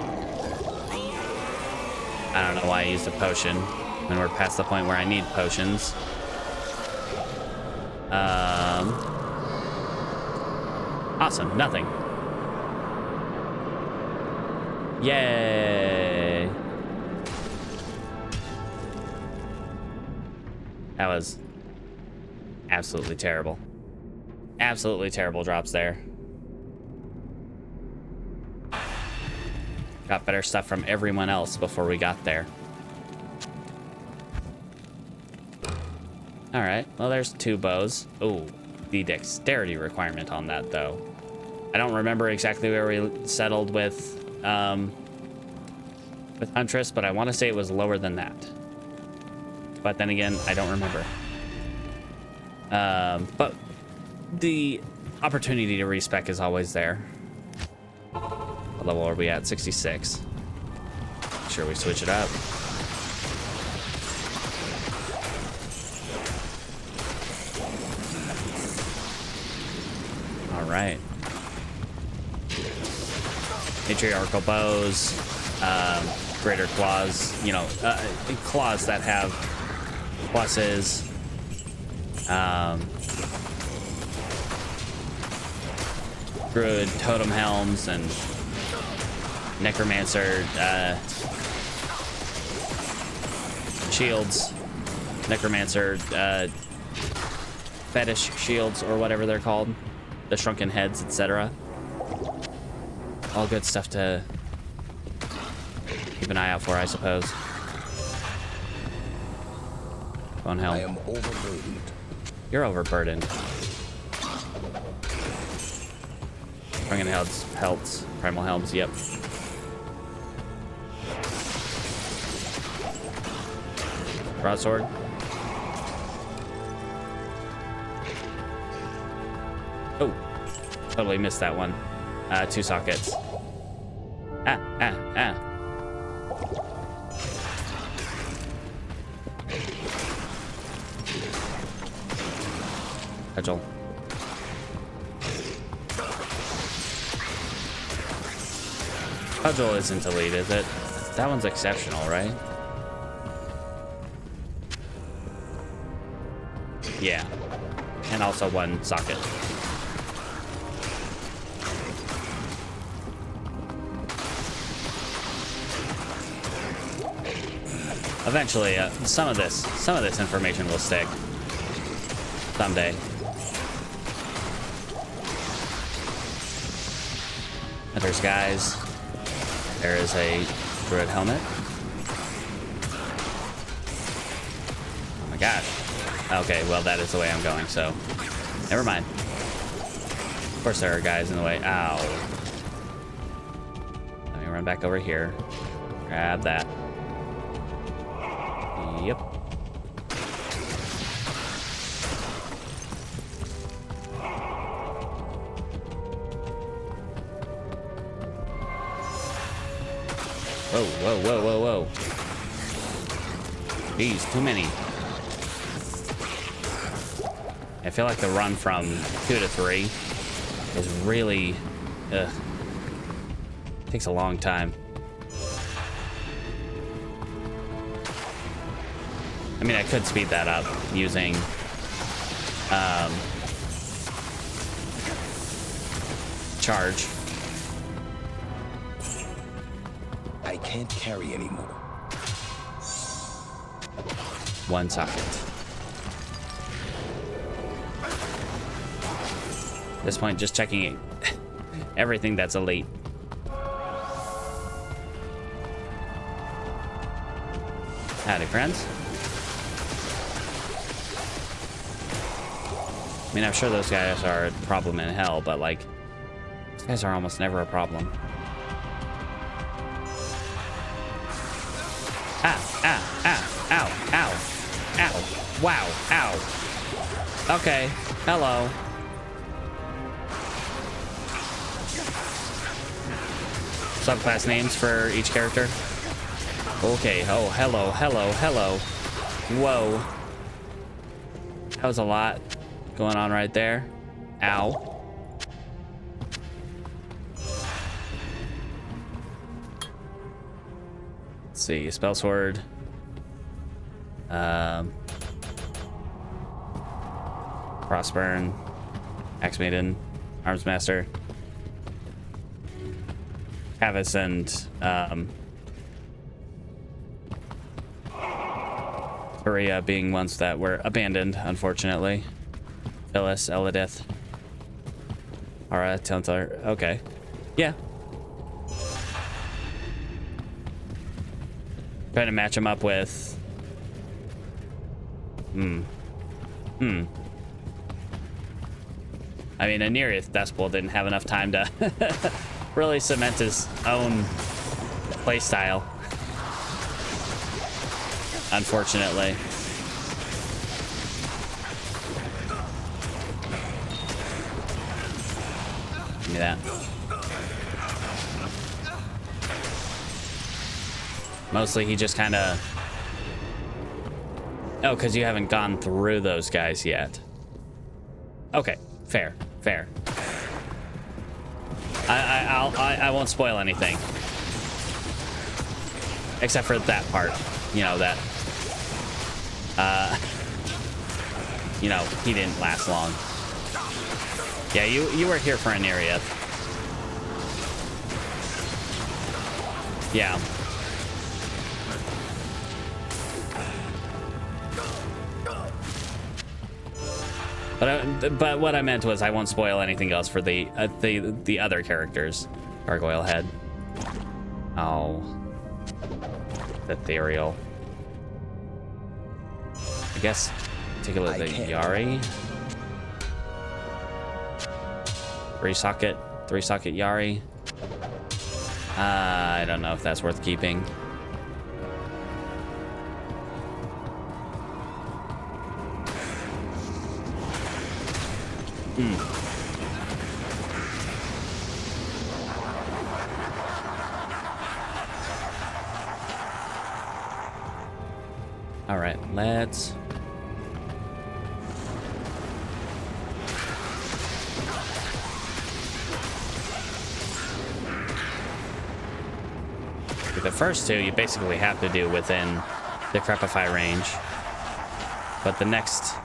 I don't know why I used a potion when we're past the point where I need potions. Awesome, nothing. Yay. That was absolutely terrible. Absolutely terrible drops there. Got better stuff from everyone else before we got there. All right, well, there's 2 bows. Oh, the dexterity requirement on that, though. I don't remember exactly where we settled with Huntress, but I want to say it was lower than that. But then again, I don't remember. But the opportunity to respec is always there. What level are we at? 66. Make sure we switch it up. All right. Matriarchal bows, greater claws, you know, claws that have pluses. Druid totem helms and necromancer shields, necromancer fetish shields, or whatever they're called, the shrunken heads, etc. All good stuff to keep an eye out for, I suppose. Bone helm. I am overburdened. You're overburdened. Shrunken heads, pelts, primal helms, yep. Broadsword. Oh, totally missed that one. 2 sockets. Ah. Cudgel. Cudgel isn't elite, is it? That one's exceptional, right? Yeah. And also 1 socket. Eventually, some of this information will stick someday. There's guys. There is a druid helmet. Oh my gosh. Okay, well, that is the way I'm going, so never mind. Of course there are guys in the way. Ow. Let me run back over here. Grab that. Yep. Whoa. Jeez, too many. I feel like the run from 2 to 3 is really, takes a long time. I mean, I could speed that up using charge. I can't carry anymore. 1 socket. At this point, just checking everything that's elite. Howdy, friends. I mean, I'm sure those guys are a problem in hell, but like, those guys are almost never a problem. Ow. Wow, ow. Okay, hello. Subclass names for each character. Okay, oh, hello. Whoa. That was a lot going on right there. Ow. Let's see, spell sword. Crossburn, Axe Maiden, Arms Master, Havis, and Faria being ones that were abandoned, unfortunately. Phyllis, Elidith, Ara, Tentar. Okay. Yeah. Trying to match him up with... I mean, a Nereus Despot didn't have enough time to really cement his own playstyle. Unfortunately. Give me that. Mostly he just kind of... Oh, because you haven't gone through those guys yet. Okay, fair, fair. I won't spoil anything. Except for that part. You know, that... you know, he didn't last long. Yeah, you were here for an area. Yeah. But what I meant was I won't spoil anything else for the other characters. Gargoyle head. Oh. Ethereal. I guess take a look at the Yari. Three socket Yari. I don't know if that's worth keeping. All right, let's... The first two you basically have to do within the Crepify range. But the next...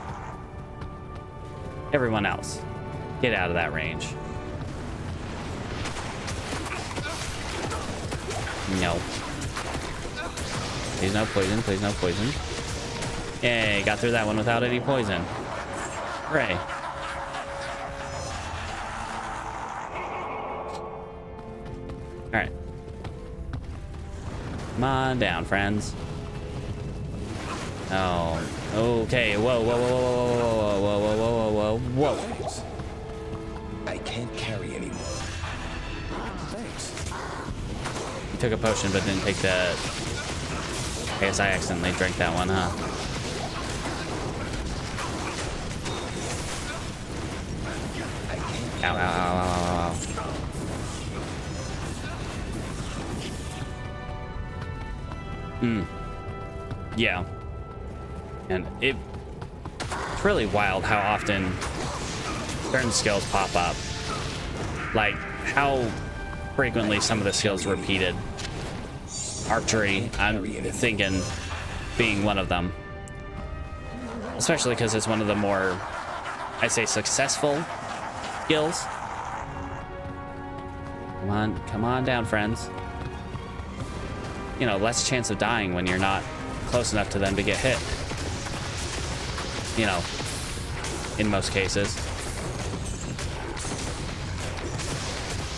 Everyone else, get out of that range. No. Please no poison, please no poison. Yay, got through that one without any poison. Hooray. Alright. Come on down, friends. Oh, okay. Whoa, whoa, whoa, whoa, whoa, whoa, whoa, whoa, whoa, whoa. I can't carry anymore. Thanks. You took a potion but didn't take the... I guess I accidentally drank that one, huh? Ow, ow, ow, ow, ow, ow. Yeah. And it's really wild how often certain skills pop up. Like, how frequently some of the skills repeated. Archery, I'm thinking, being one of them. Especially because it's one of the more, I say, successful skills. Come on down, friends. You know, less chance of dying when you're not close enough to them to get hit. You know, in most cases.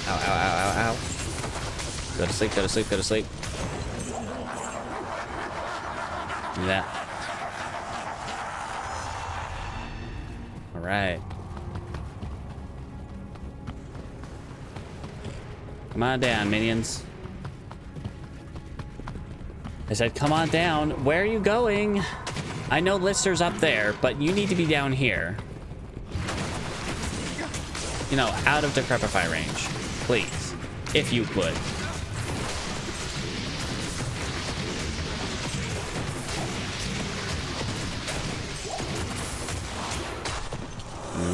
Ow, ow, ow, ow, ow. Go to sleep, go to sleep, go to sleep. Do that. All right. Come on down, minions. I said, come on down. Where are you going? I know Lister's up there, but you need to be down here. You know, out of Decrepify range. Please. If you could.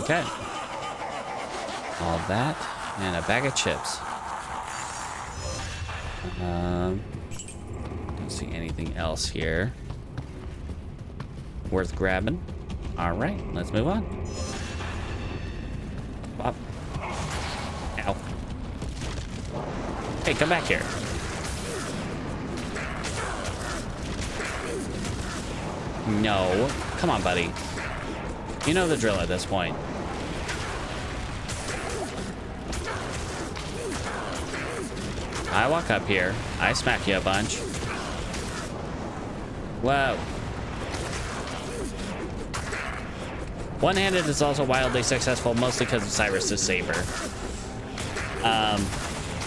Okay. All that and a bag of chips. Don't see anything else here worth grabbing. All right, let's move on. Pop. Ow. Hey, come back here. No. Come on, buddy. You know the drill at this point. I walk up here. I smack you a bunch. Whoa. One-handed is also wildly successful, mostly because of Cyrus's saber.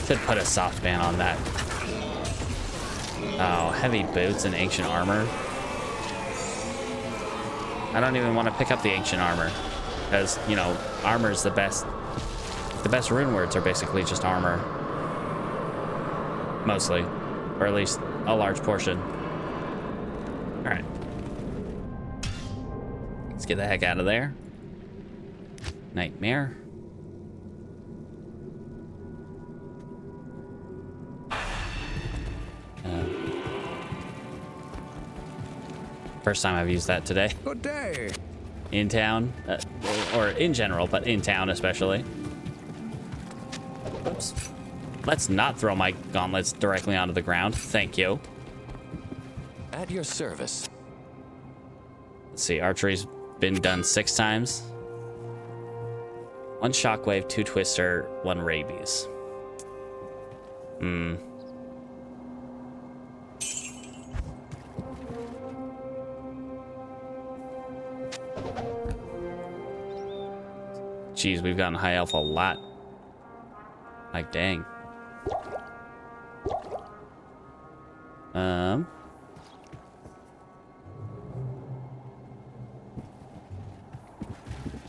Should put a soft ban on that. Oh, heavy boots and ancient armor. I don't even want to pick up the ancient armor, because, you know, armor is the best. The best rune words are basically just armor. Mostly. Or at least a large portion. Alright. Let's get the heck out of there. Nightmare. First time I've used that today. Good day. In town, or in general, but in town especially. Oops. Let's not throw my gauntlets directly onto the ground. Thank you. At your service. Let's see, archery's been done 6 times. 1 shockwave, 2 twister, 1 rabies. Jeez, we've gotten high elf a lot. Like, dang.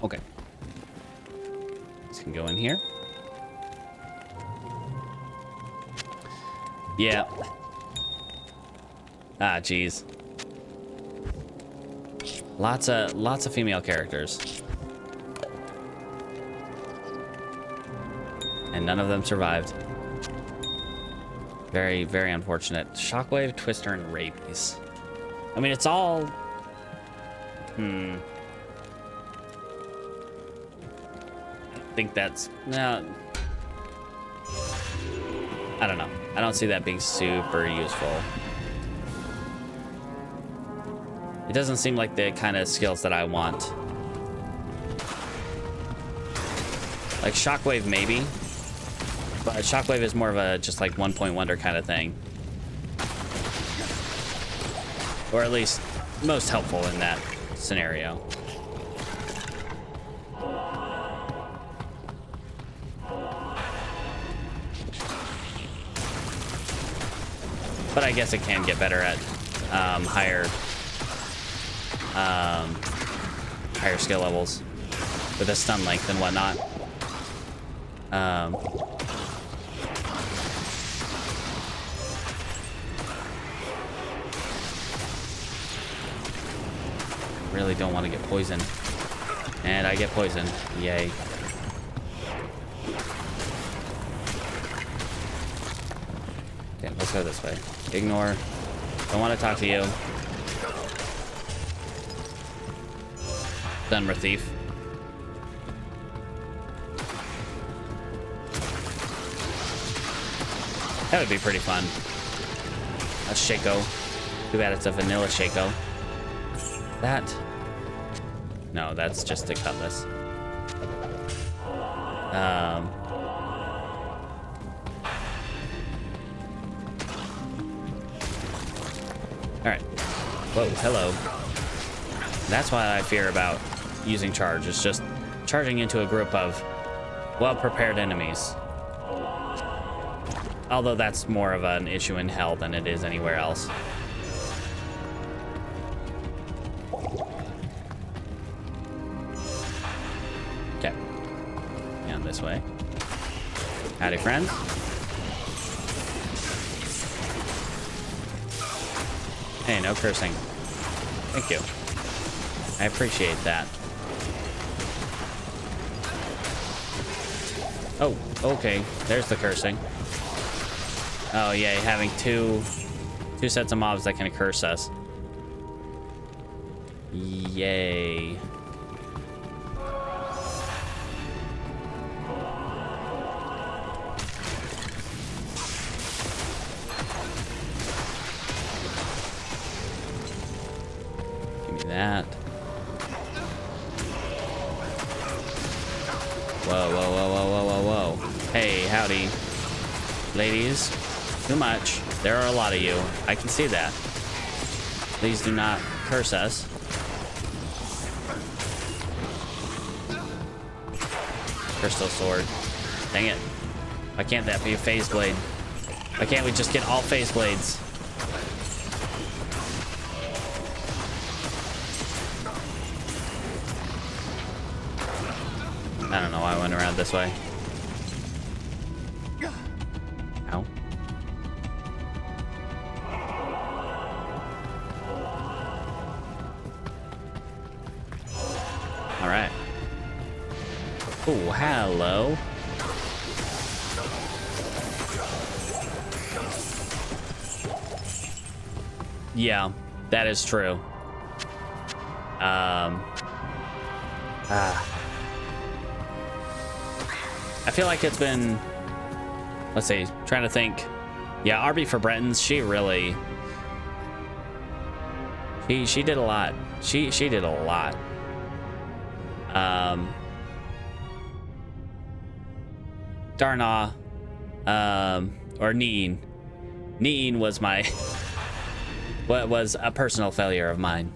Okay. This can go in here. Yeah. Ah, jeez. Lots of female characters. And none of them survived. Very, very unfortunate. Shockwave, twister, and rabies. I mean, it's all... I think that's... No. I don't know. I don't see that being super useful. It doesn't seem like the kind of skills that I want. Like shockwave, maybe. But shockwave is more of a just like 1-point wonder kind of thing. Or at least most helpful in that scenario. But I guess it can get better at higher skill levels with a stun length and whatnot. Really don't want to get poisoned. And I get poisoned. Yay. Okay, let's go this way. Ignore. Don't want to talk to you. Dunmer thief. That would be pretty fun. A Shaco. Too bad it's a vanilla Shaco. That. No, that's just a cutlass. Alright. Whoa, hello. That's why I fear about using charge. It's just charging into a group of well-prepared enemies. Although that's more of an issue in hell than it is anywhere else. Okay. Down this way. Howdy, friends. Hey, no cursing. Thank you. I appreciate that. Oh, okay. There's the cursing. Oh, yeah, having two sets of mobs that can curse us. Yay. Give me that. Whoa, whoa, whoa, whoa, whoa, whoa, whoa. Hey, howdy. Ladies, too much. There are a lot of you. I can see that. Please do not curse us. Crystal sword. Dang it. Why can't that be a phase blade? Why can't we just get all phase blades? I don't know why I went around this way. Ow. All right. Oh, hello. Yeah, that is true. I feel like it's been, let's see, trying to think. Yeah, RB for Bretons, she really, she did a lot. She did a lot. Darna, or Neen. Neen was my, what was a personal failure of mine.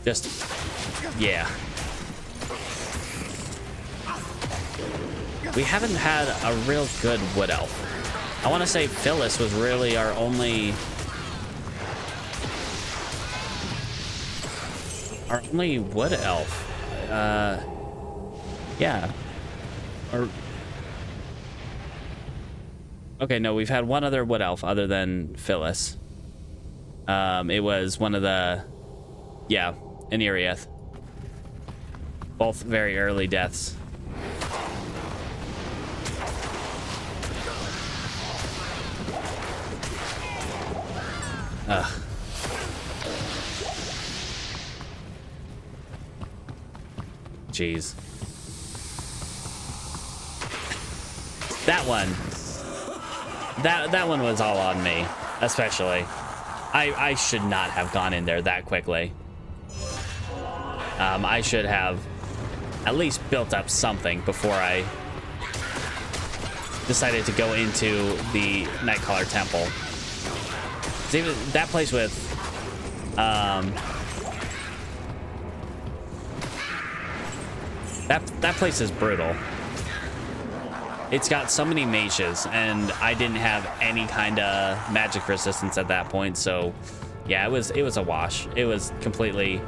Just, yeah. We haven't had a real good wood elf. I want to say Phyllis was really our only wood elf. Yeah. Or okay, no, we've had one other wood elf other than Phyllis. It was one of the, yeah, Aniriath. Both very early deaths. Ugh. Jeez. That one. That one was all on me, especially. I should not have gone in there that quickly. I should have at least built up something before I decided to go into the Nightcaller Temple. Even that place with that place is brutal. It's got so many mages, and I didn't have any kind of magic resistance at that point, so yeah, it was a wash. It was completely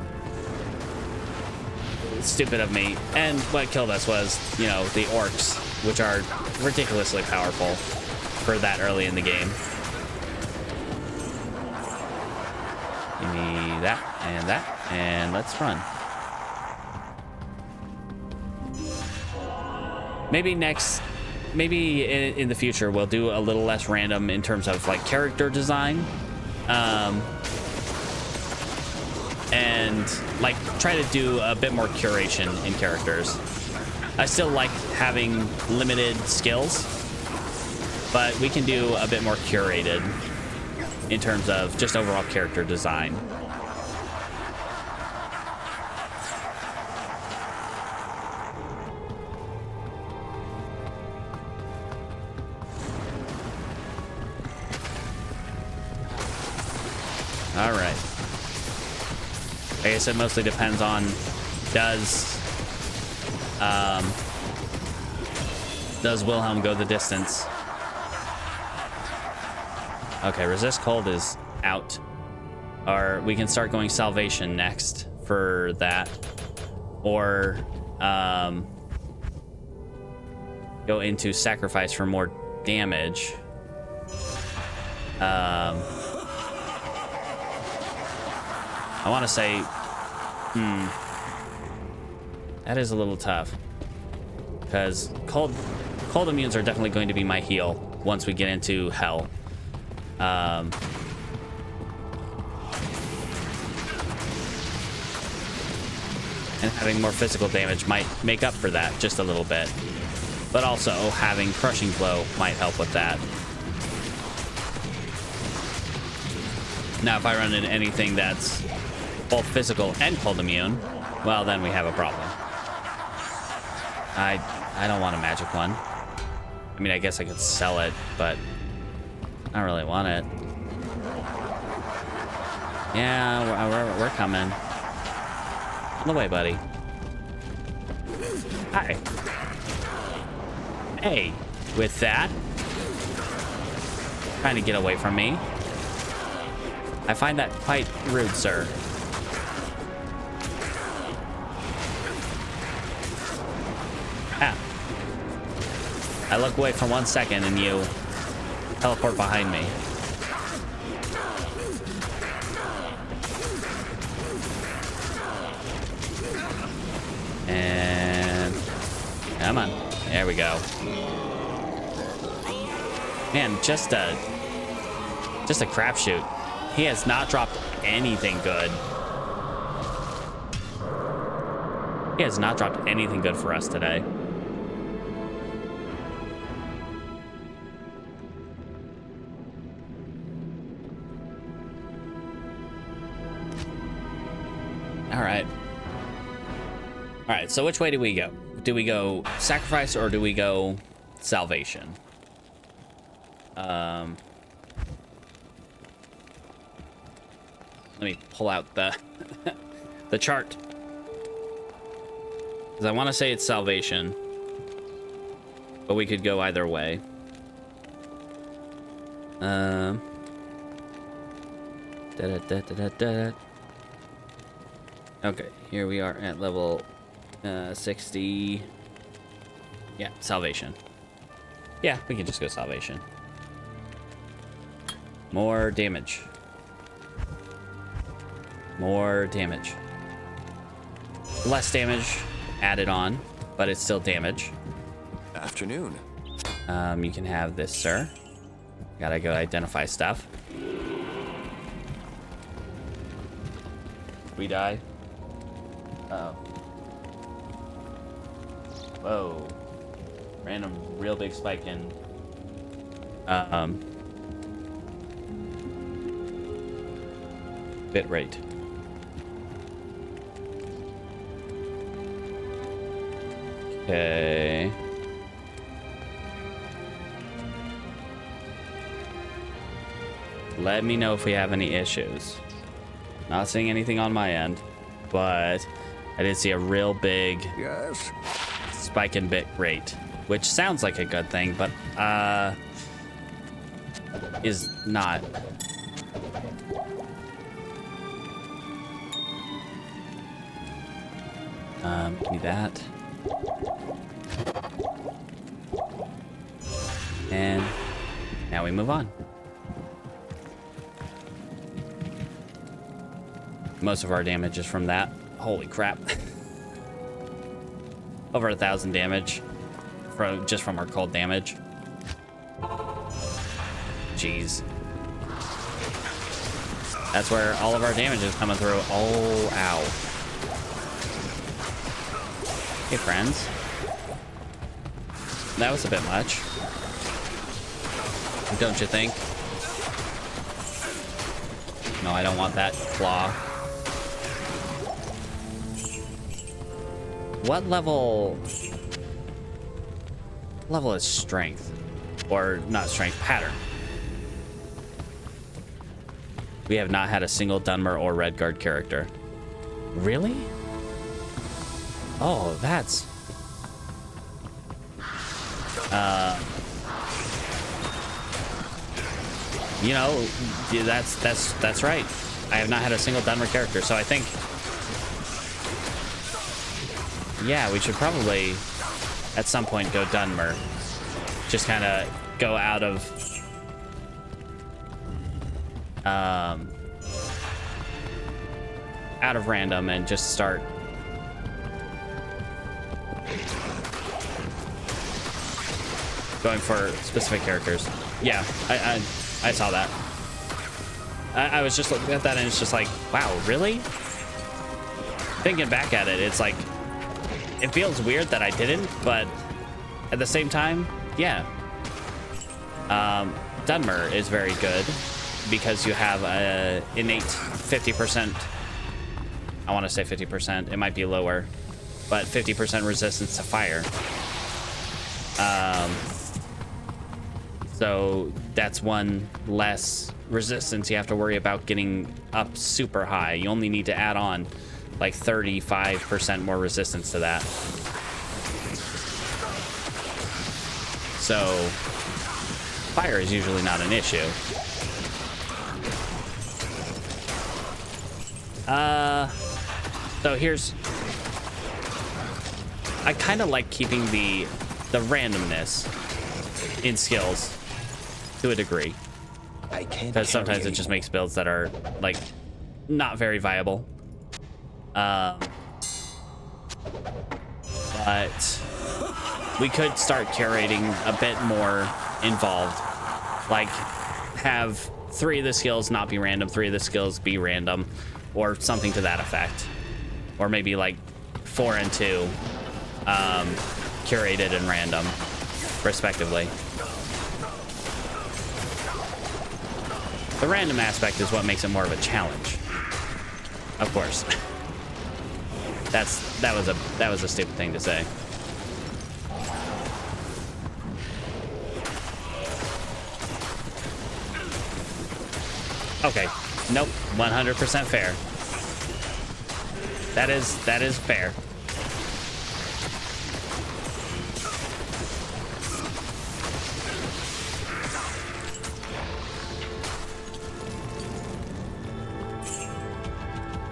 stupid of me. And what killed us was, you know, the orcs, which are ridiculously powerful for that early in the game. Give me that, and let's run. Maybe in the future we'll do a little less random in terms of like character design, and like try to do a bit more curation in characters. I still like having limited skills, but we can do a bit more curated in terms of just overall character design. All right. I guess it mostly depends on does Wilhelm go the distance? Okay, resist cold is out. Or we can start going salvation next for that. Or go into sacrifice for more damage. I want to say, that is a little tough, because cold immunes are definitely going to be my heal once we get into hell. And having more physical damage might make up for that just a little bit, but also having crushing blow might help with that. Now, if I run into anything that's both physical and cold immune, well, then we have a problem. I don't want a magic one. I mean, I guess I could sell it, but I don't really want it. Yeah, we're coming. On the way, buddy. Hi. Hey, with that, trying to get away from me. I find that quite rude, sir. Ah. I look away for 1 second and you teleport behind me. And come on. There we go. Man, just a crapshoot. He has not dropped anything good. He has not dropped anything good for us today. All right. All right, so which way do we go? Do we go sacrifice or do we go salvation? Let me pull out the the chart. Because I want to say it's salvation, but we could go either way. Okay, here we are at level 60. Yeah, salvation. Yeah, we can just go salvation. More damage. More damage. Less damage added on, but it's still damage. Afternoon. You can have this, sir. Gotta go identify stuff. We die. Uh-oh. Whoa. Random real big spike in bit rate. Okay. Let me know if we have any issues. Not seeing anything on my end, but I did see a real big spike in bit rate, which sounds like a good thing, but is not. Give me that. And now we move on. Most of our damage is from that. Holy crap. Over 1,000 damage just from our cold damage. Jeez. That's where all of our damage is coming through. Oh, ow. Hey, friends. That was a bit much. Don't you think? No, I don't want that claw. What level is strength? Or not strength, pattern. We have not had a single Dunmer or Redguard character. Really? Oh, that's... you know, that's right. I have not had a single Dunmer character, so I think... yeah, we should probably, at some point, go Dunmer. Just kind of go out of... out of random and just start... going for specific characters. Yeah, I saw that. I was just looking at that and it's just like, wow, really? Thinking back at it, it's like, it feels weird that I didn't, but at the same time, yeah. Dunmer is very good because you have a innate 50%, I want to say 50%, it might be lower, but 50% resistance to fire. So that's one less resistance you have to worry about getting up super high. You only need to add on like 35% more resistance to that. So fire is usually not an issue. So here's, I kind of like keeping the randomness in skills to a degree, because sometimes it just makes builds that are like not very viable. But we could start curating a bit more involved, like have 3 of the skills not be random, 3 of the skills be random, or something to that effect, or maybe like 4 and 2 curated and random respectively. The random aspect is what makes it more of a challenge, of course. that was a stupid thing to say. Okay, nope, 100% fair. That is fair.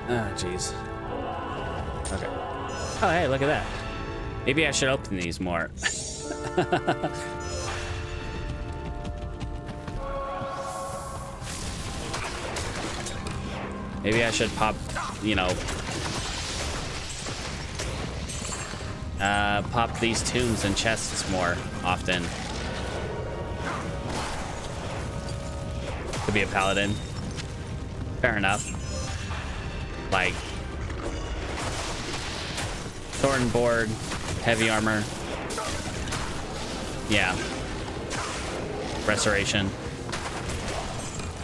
Oh, jeez. Okay. Oh, hey, look at that. Maybe I should open these more. Maybe I should pop, you know, pop these tombs and chests more often. Could be a paladin. Fair enough. Like sword and board, heavy armor. Yeah. Restoration.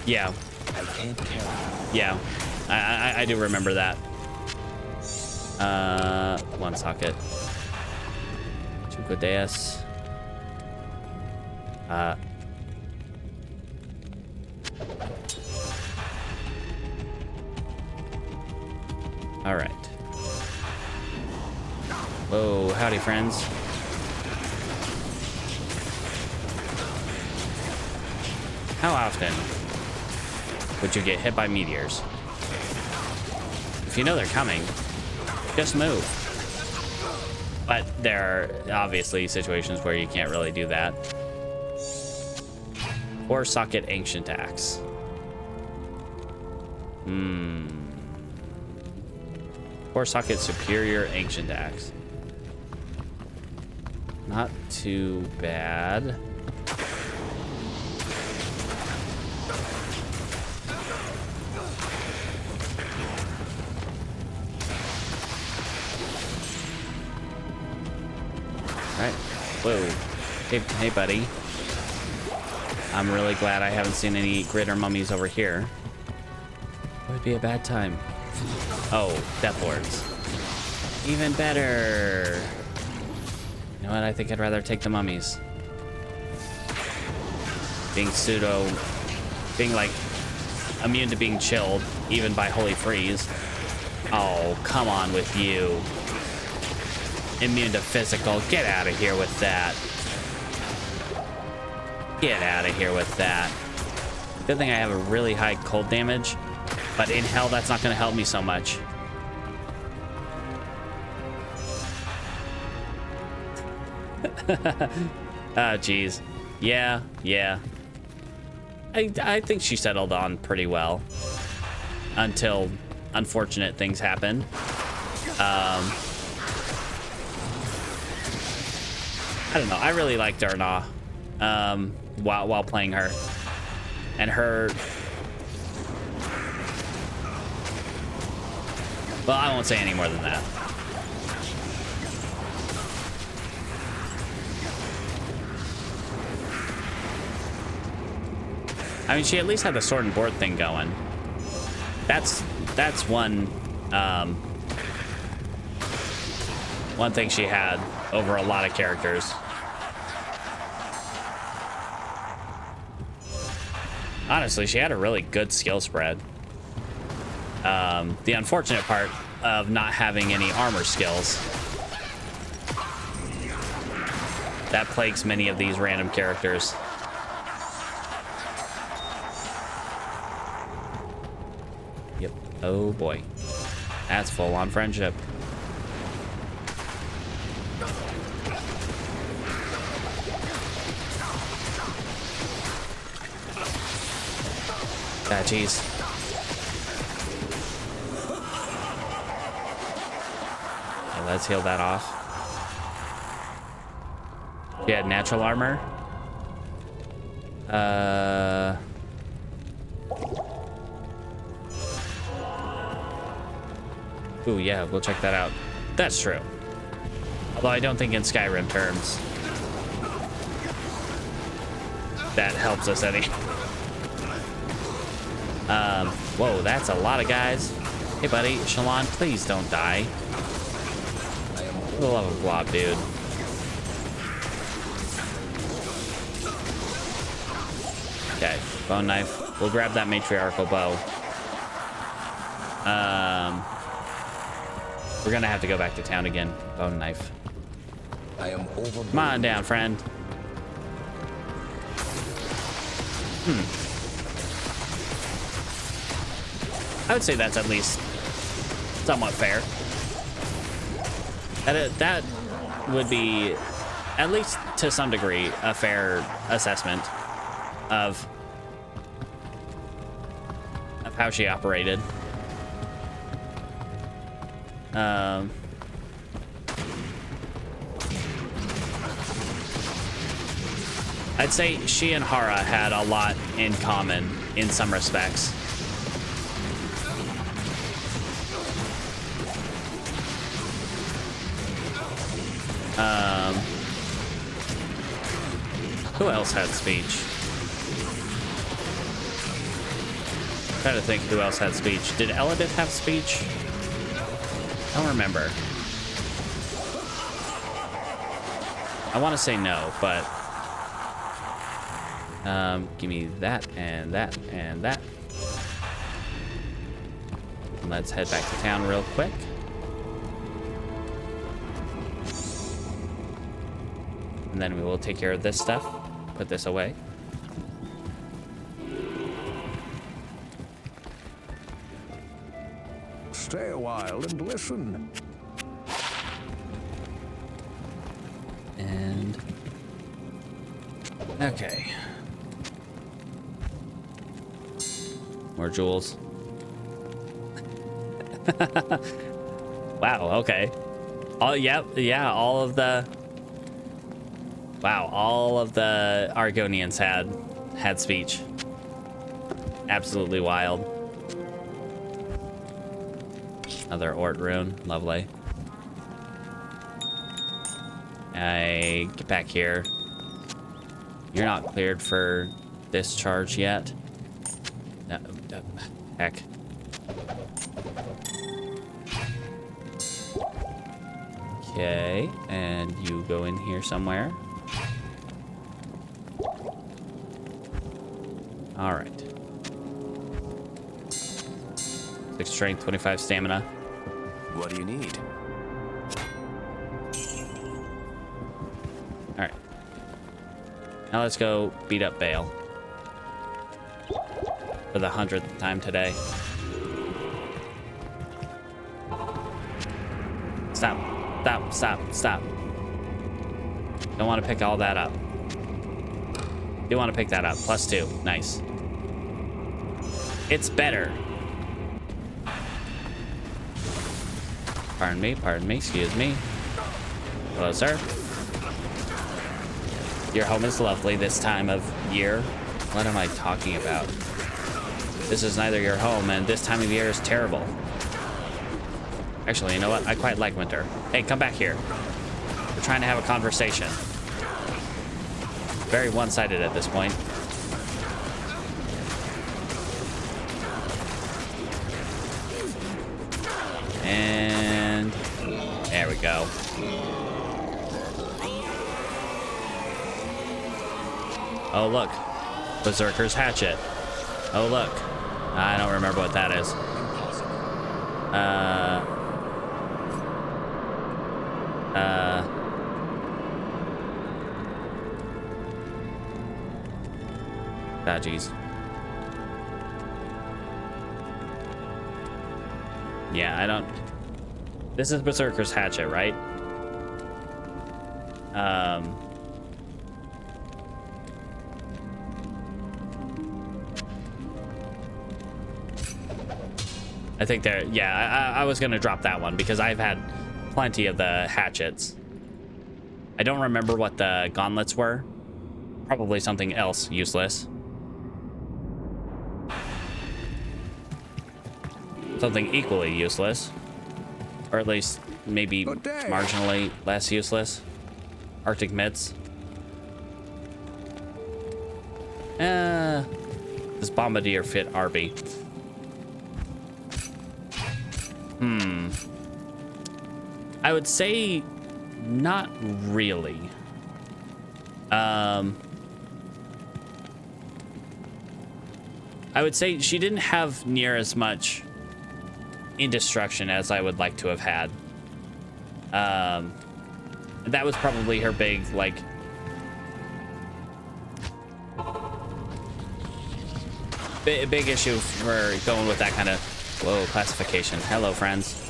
Yeah. Yeah. I do remember that. 1 socket. 2 Godeus. All right. Whoa, howdy, friends. How often would you get hit by meteors? If you know they're coming, just move. But there are obviously situations where you can't really do that. 4 socket ancient axe. 4 socket superior ancient axe. Not too bad. Right. Whoa. Hey, buddy. I'm really glad I haven't seen any greater mummies over here. Would be a bad time. Oh, Death Lords. Even better. You know what? I think I'd rather take the mummies. Being like immune to being chilled, even by Holy Freeze. Oh, come on with you. Immune to physical. Get out of here with that. Get out of here with that. Good thing I have a really high cold damage, but in hell, that's not going to help me so much. Oh, geez. Yeah. I think she settled on pretty well until unfortunate things happen. I don't know. I really liked Durna while playing her, and her. Well, I won't say any more than that. I mean, she at least had the sword and board thing going. That's one thing she had over a lot of characters. Honestly, she had a really good skill spread. The unfortunate part of not having any armor skills that plagues many of these random characters. Yep. Oh boy. That's full on friendship. Ah, jeez. Okay, let's heal that off. She had natural armor. Ooh, yeah, we'll check that out. That's true. Although I don't think in Skyrim terms that helps us any. Whoa, that's a lot of guys. Hey, buddy, Shalon, please don't die. For the love of Glob, dude. Okay, bone knife. We'll grab that matriarchal bow. We're gonna have to go back to town again. Bone knife. I am over. Come on down, friend. I would say that's at least somewhat fair. That would be, at least to some degree, a fair assessment of how she operated. I'd say she and Hara had a lot in common in some respects. Who else had speech? I'm trying to think who else had speech. Did Elodith have speech? I don't remember. I want to say no, but give me that and that and that. Let's head back to town real quick. And then we will take care of this stuff. Put this away. Stay a while and listen. And okay. More jewels. Wow, okay. Oh, yep, yeah, all of the Argonians had speech. Absolutely wild. Another Ort rune, lovely. Get back here. You're not cleared for this charge yet. No, heck. Okay, and you go in here somewhere. All right. 6 strength, 25 stamina. What do you need? All right. Now let's go beat up Bale. For the 100th time today. Stop. Stop, stop, stop. Don't want to pick all that up. Do want to pick that up. +2. Nice. It's better. Pardon me, excuse me. Hello, sir. Your home is lovely this time of year. What am I talking about? This is neither your home, and this time of year is terrible. Actually, you know what? I quite like winter. Hey, come back here. We're trying to have a conversation. Very one-sided at this point. And there we go. Oh, look. Berserker's hatchet. Oh, look. I don't remember what that is. Ah, jeez. Yeah, I don't... This is Berserker's hatchet, right? I think there... Yeah, I was gonna drop that one because I've had plenty of the hatchets. I don't remember what the gauntlets were. Probably something else useless. Something equally useless. Or at least maybe marginally less useless. Arctic mitts. Does Bombardier fit Arby? I would say not really. I would say she didn't have near as much indestruction as I would like to have had. That was probably her big, like... Big issue for going with that kind of... Whoa, classification. Hello, friends.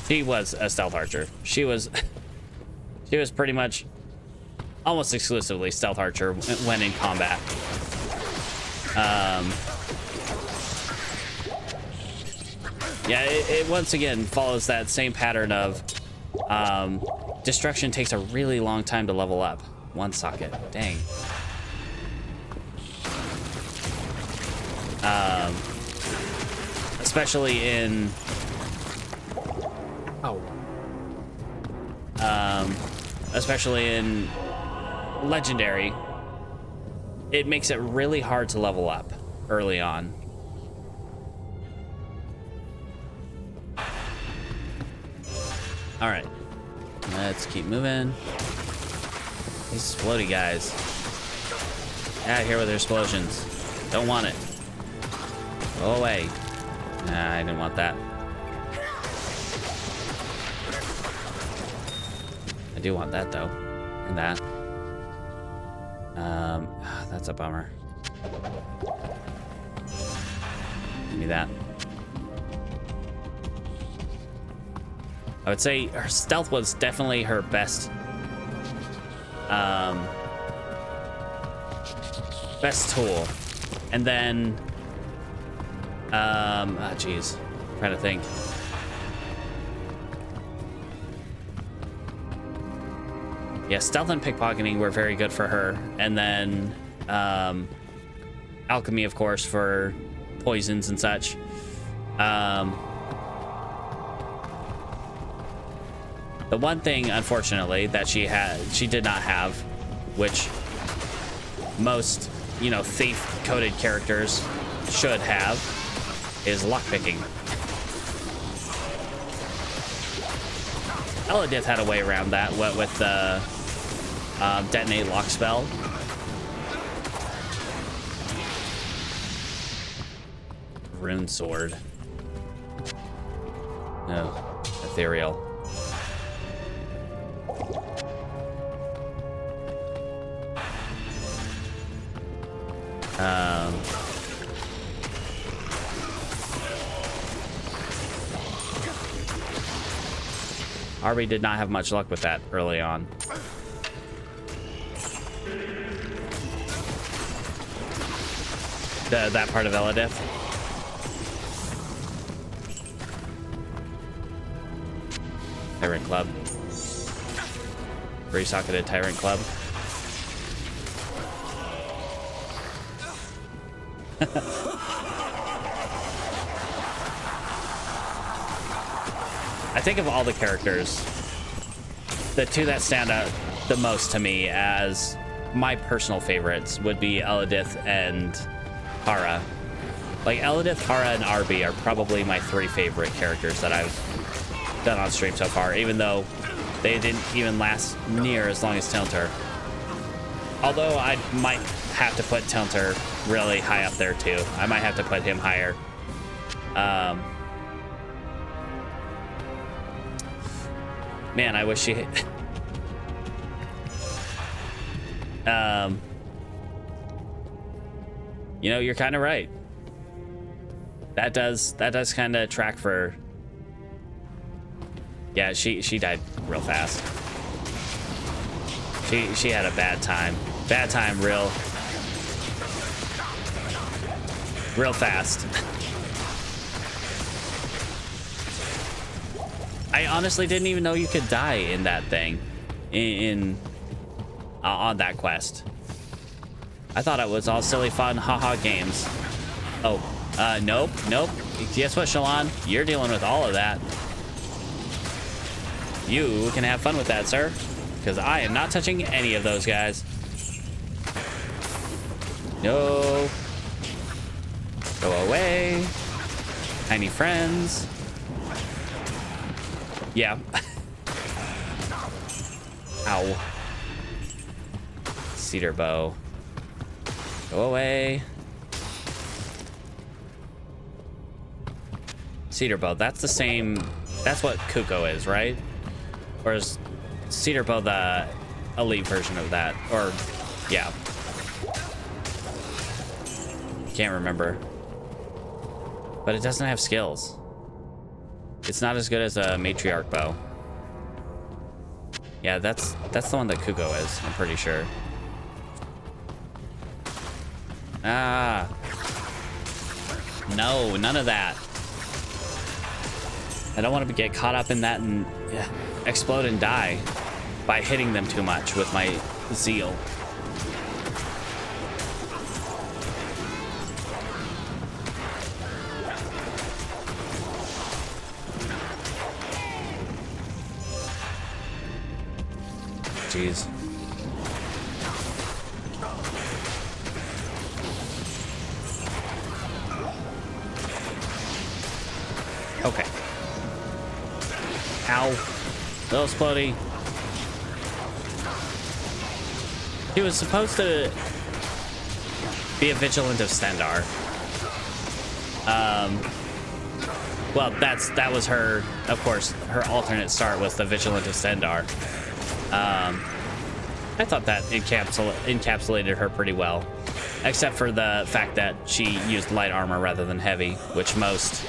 She was a stealth archer. She was pretty much almost exclusively stealth archer when in combat. Yeah, it once again follows that same pattern of destruction takes a really long time to level up. One socket, dang. Especially in especially in legendary, it makes it really hard to level up early on. All right, let's keep moving. These floaty guys, out of here with their explosions. Don't want it. Go away. Nah, I didn't want that. I do want that though, and that. That's a bummer. Give me that. I would say her stealth was definitely her best best tool. And then geez, I'm trying to think. Yeah, stealth and pickpocketing were very good for her. And then alchemy, of course, for poisons and such. The one thing, unfortunately, that she did not have, which most, you know, thief-coded characters should have, is lockpicking. Elodith had a way around that with the detonate lock spell. Rune sword. Oh, ethereal. Arby did not have much luck with that early on. That part of Elodith. Tyrant Club. Three-socketed Tyrant Club. I think of all the characters, the two that stand out the most to me as my personal favorites would be Elodith and Hara. Like, Elodith, Hara, and Arby are probably my three favorite characters that I've done on stream so far, even though They didn't even last near as long as Tilter. Although I might have to put Tilter really high up there too. I might have to put him higher. Man, I wish she hit. You know, you're kind of right. That does kind of track for. Yeah, she died real fast. She had a bad time. Bad time real fast. I honestly didn't even know you could die in that thing on that quest. I thought it was all silly fun haha games. Oh, nope. Guess what, Shalon? You're dealing with all of that. You can have fun with that, sir, because I am not touching any of those guys. No. Go away. Tiny friends. Yeah. Ow. Cedar bow. Go away. Cedar bow. That's the same. That's what Kuko is, right? Or is Cedar bow the elite version of that? Or, yeah. Can't remember. But it doesn't have skills. It's not as good as a matriarch bow. Yeah, that's the one that Kuko is, I'm pretty sure. Ah. No, none of that. I don't want to get caught up in that and explode and die by hitting them too much with my zeal. Jeez. Okay. Ow. Little Splody. He was supposed to be a vigilant of Stendar. Well, that was her, of course, her alternate start was the Vigilant of Stendar. I thought that encapsulated her pretty well, except for the fact that she used light armor rather than heavy, which most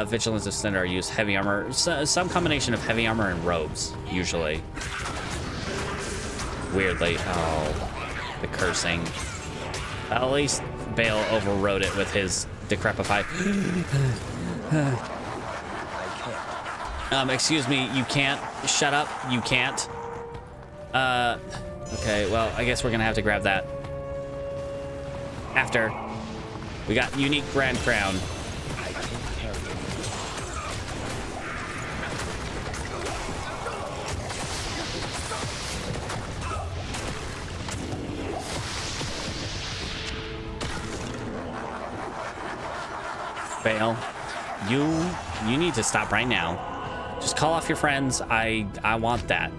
Vigilants of Stendar use heavy armor, some combination of heavy armor and robes, usually. Weirdly. Oh, the cursing. At least Bale overrode it with his decrepify. Excuse me, you can't. Shut up, you can't. Okay, well, I guess we're gonna have to grab that. After. We got unique Grand Crown. Bale, you need to stop right now. Just call off your friends. I want that.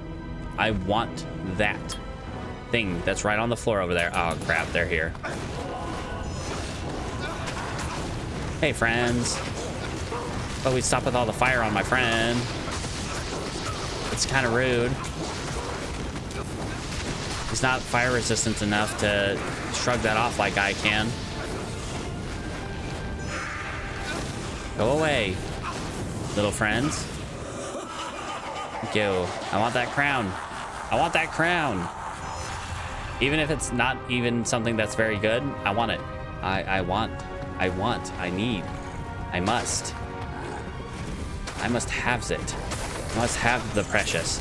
I want that thing that's right on the floor over there. Oh crap, they're here. Hey friends. Oh, we stop with all the fire on my friend. It's kind of rude. He's not fire resistant enough to shrug that off like I can. Go away, little friends. Go. I want that crown. I want that crown. Even if it's not even something that's very good, I want it. I need. I must. I must have it. I must have the precious.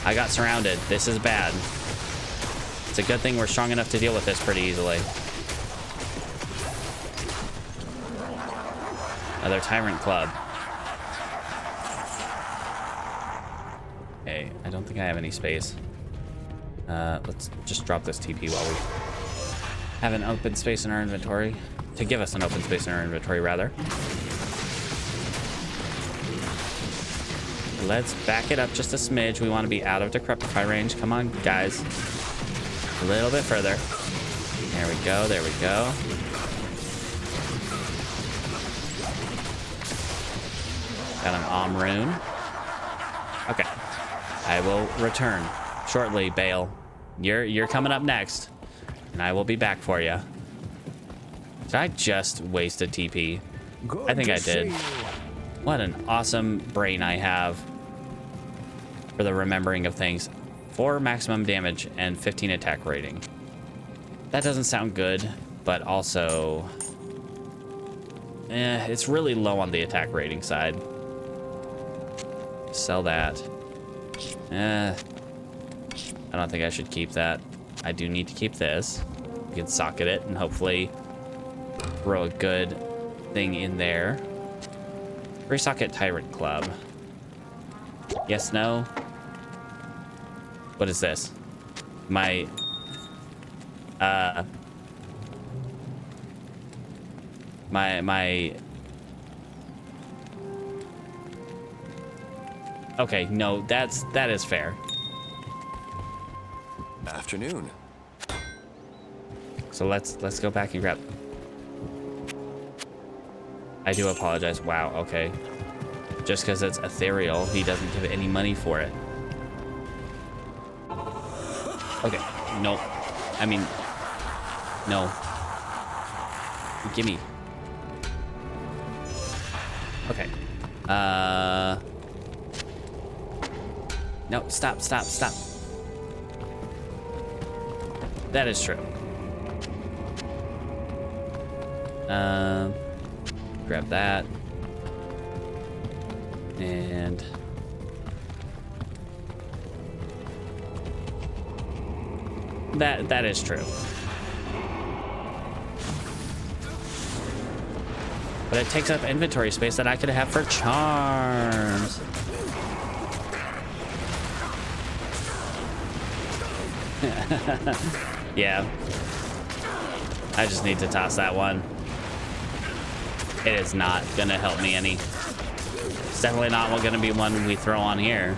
I got surrounded. This is bad. It's a good thing we're strong enough to deal with this pretty easily. Another Tyrant Club. Okay, I don't think I have any space. Let's just drop this TP while we have an open space in our inventory. To give us an open space in our inventory, rather. let's back it up just a smidge. We want to be out of decrepify range. Come on, guys. A little bit further. There we go. There we go. Got an rune. Okay. I will return shortly, Bale. You're coming up next, and I will be back for you. Did I just waste a TP? I think I did. What an awesome brain I have for the remembering of things. 4 maximum damage and 15 attack rating. That doesn't sound good, but also, it's really low on the attack rating side. Sell that. I don't think I should keep that. I do need to keep this. We can socket it and hopefully throw a good thing in there. Resocket Tyrant Club. Yes, no. What is this? My okay, no, that is fair. Afternoon. So let's go back and grab. I do apologize. Wow, okay. Just because it's ethereal, he doesn't give any money for it. Okay, no. I mean, no. Gimme. Okay. No, stop. That is true. Grab that. And that is true. But it takes up inventory space that I could have for charms. Yeah. I just need to toss that one. It is not gonna help me any. It's definitely not gonna be one we throw on here.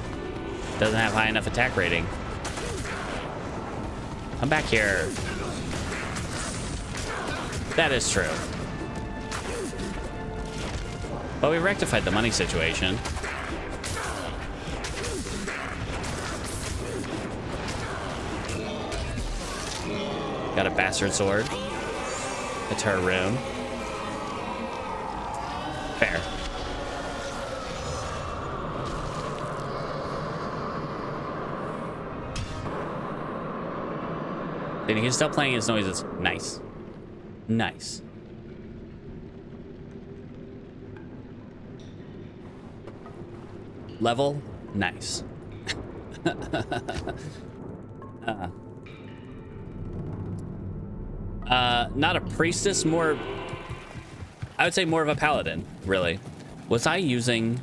Doesn't have high enough attack rating. Come back here. That is true. But we rectified the money situation. Got a bastard sword. A turret rune. Fair. And he's still playing his noises. Nice. Nice. Level. Nice. Not a priestess, more... I would say more of a paladin, really. Was I using...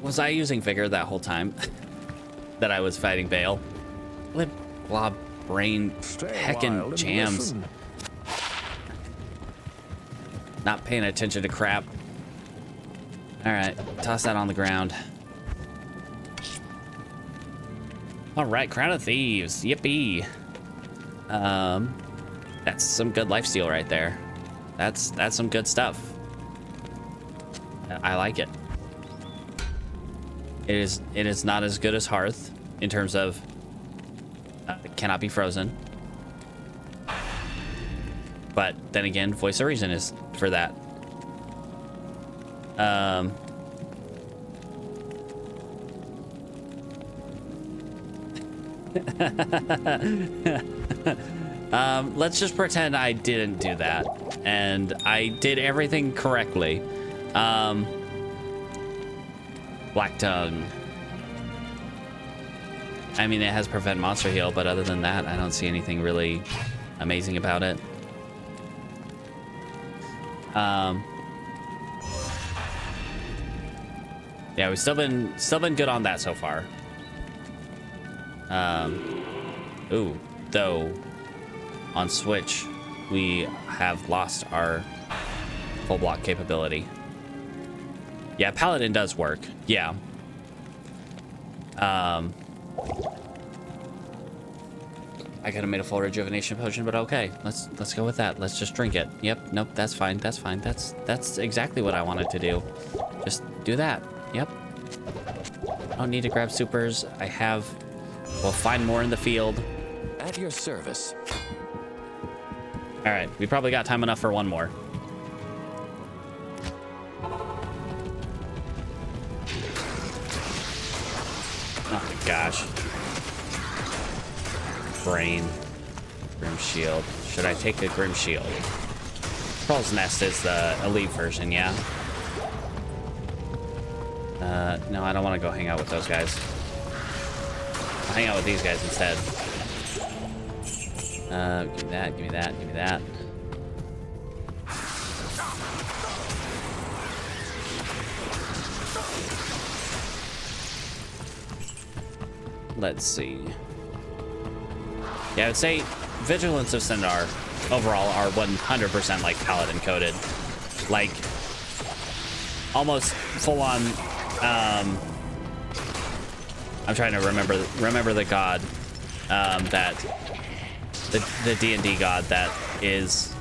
Was I using Vigor that whole time that I was fighting Bale? Lip, glob, brain, heckin' jams. Not paying attention to crap. All right, toss that on the ground. All right, Crown of Thieves, yippee. That's some good lifesteal right there. That's some good stuff. I like it. It is not as good as Hearth in terms of it cannot be frozen. But then again, Voice of Reason is for that. Let's just pretend I didn't do that and I did everything correctly. Black Tongue. I mean, it has prevent monster heal, but other than that, I don't see anything really amazing about it. Yeah, we've still been good on that so far. Ooh, though, on Switch, we have lost our full block capability. Yeah, Paladin does work. Yeah. I could have made a full rejuvenation potion, but okay, let's go with that. Let's just drink it. Yep, nope, that's fine. That's fine. That's exactly what I wanted to do. Just do that. Yep. I don't need to grab supers. I have. We'll find more in the field. At your service. All right, we probably got time enough for one more. Oh my gosh. Brain. Grim Shield. Should I take the Grim Shield? Troll's Nest is the elite version, yeah? No, I don't want to go hang out with those guys. I'll hang out with these guys instead. Give me that, give me that, give me that. Let's see. Yeah, I would say Vigilance of Sindar overall are 100% like Paladin coded. Like, almost full on, I'm trying to remember the god, that, the D&D god that is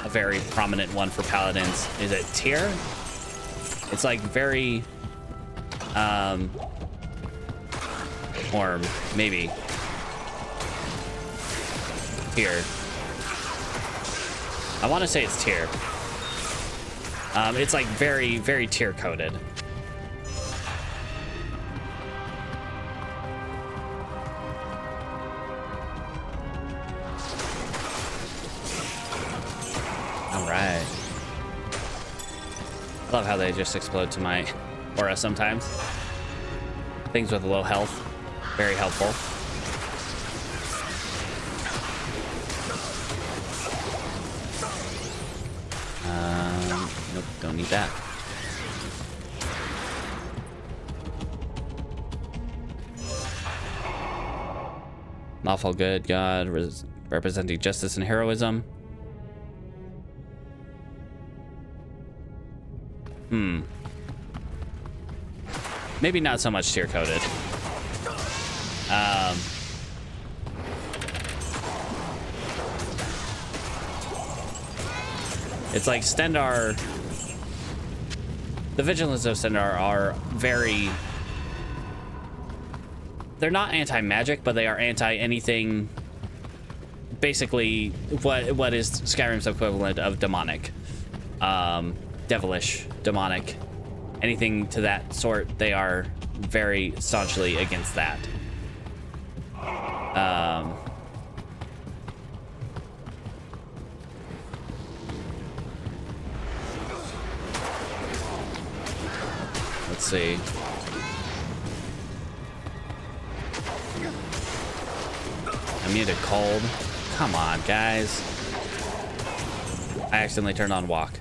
a very prominent one for Paladins. Is it Tyr? It's like very, or maybe Tyr. I want to say it's Tyr. It's like very, very Tyr coded. All right. I love how they just explode to my aura sometimes. Things with low health, very helpful. Nope, don't need that. Lawful good god, representing justice and heroism. Maybe not so much tier coded. It's like Stendarr. The Vigilance of Stendarr are very. They're not anti-magic, but they are anti-anything. Basically, what is Skyrim's equivalent of demonic, devilish, demonic, anything to that sort. They are very staunchly against that. Let's see. Immune to cold. Come on, guys. I accidentally turned on walk.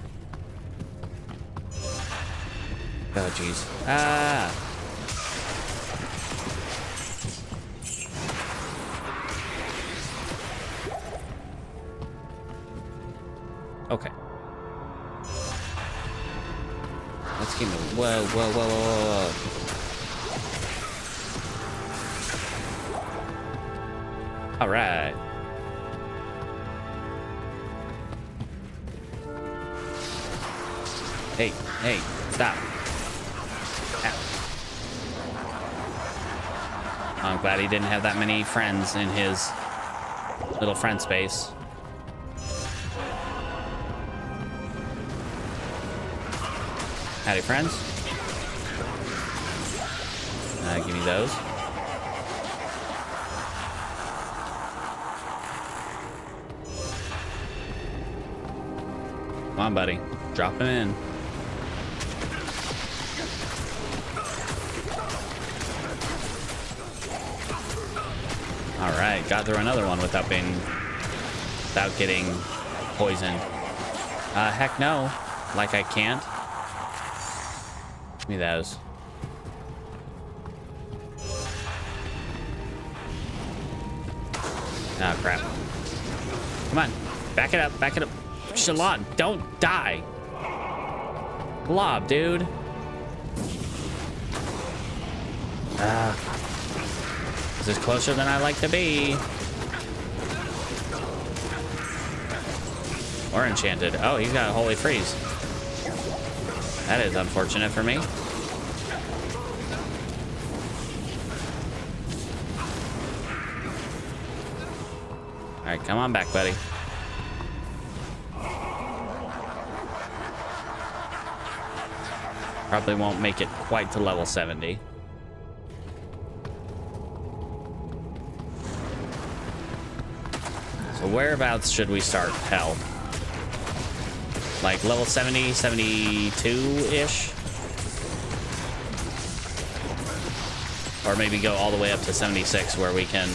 Oh, jeez. Ah. Okay. Let's keep moving. Whoa, whoa, whoa, whoa, whoa. All right. Hey, hey, stop. Ow. I'm glad he didn't have that many friends in his little friend space. Howdy, friends. Give me those. Come on, buddy. Drop him in. All right, got through another one without getting poisoned. Heck no. Like I can't. Give me those. Oh, crap. Come on. Back it up. Back it up. Shalon, don't die. Blob, dude. This is closer than I like to be. Or enchanted. Oh, he's got a holy freeze. That is unfortunate for me. All right, come on back, buddy. Probably won't make it quite to level 70. So whereabouts should we start hell? Like level 70, 72-ish? Or maybe go all the way up to 76 where we can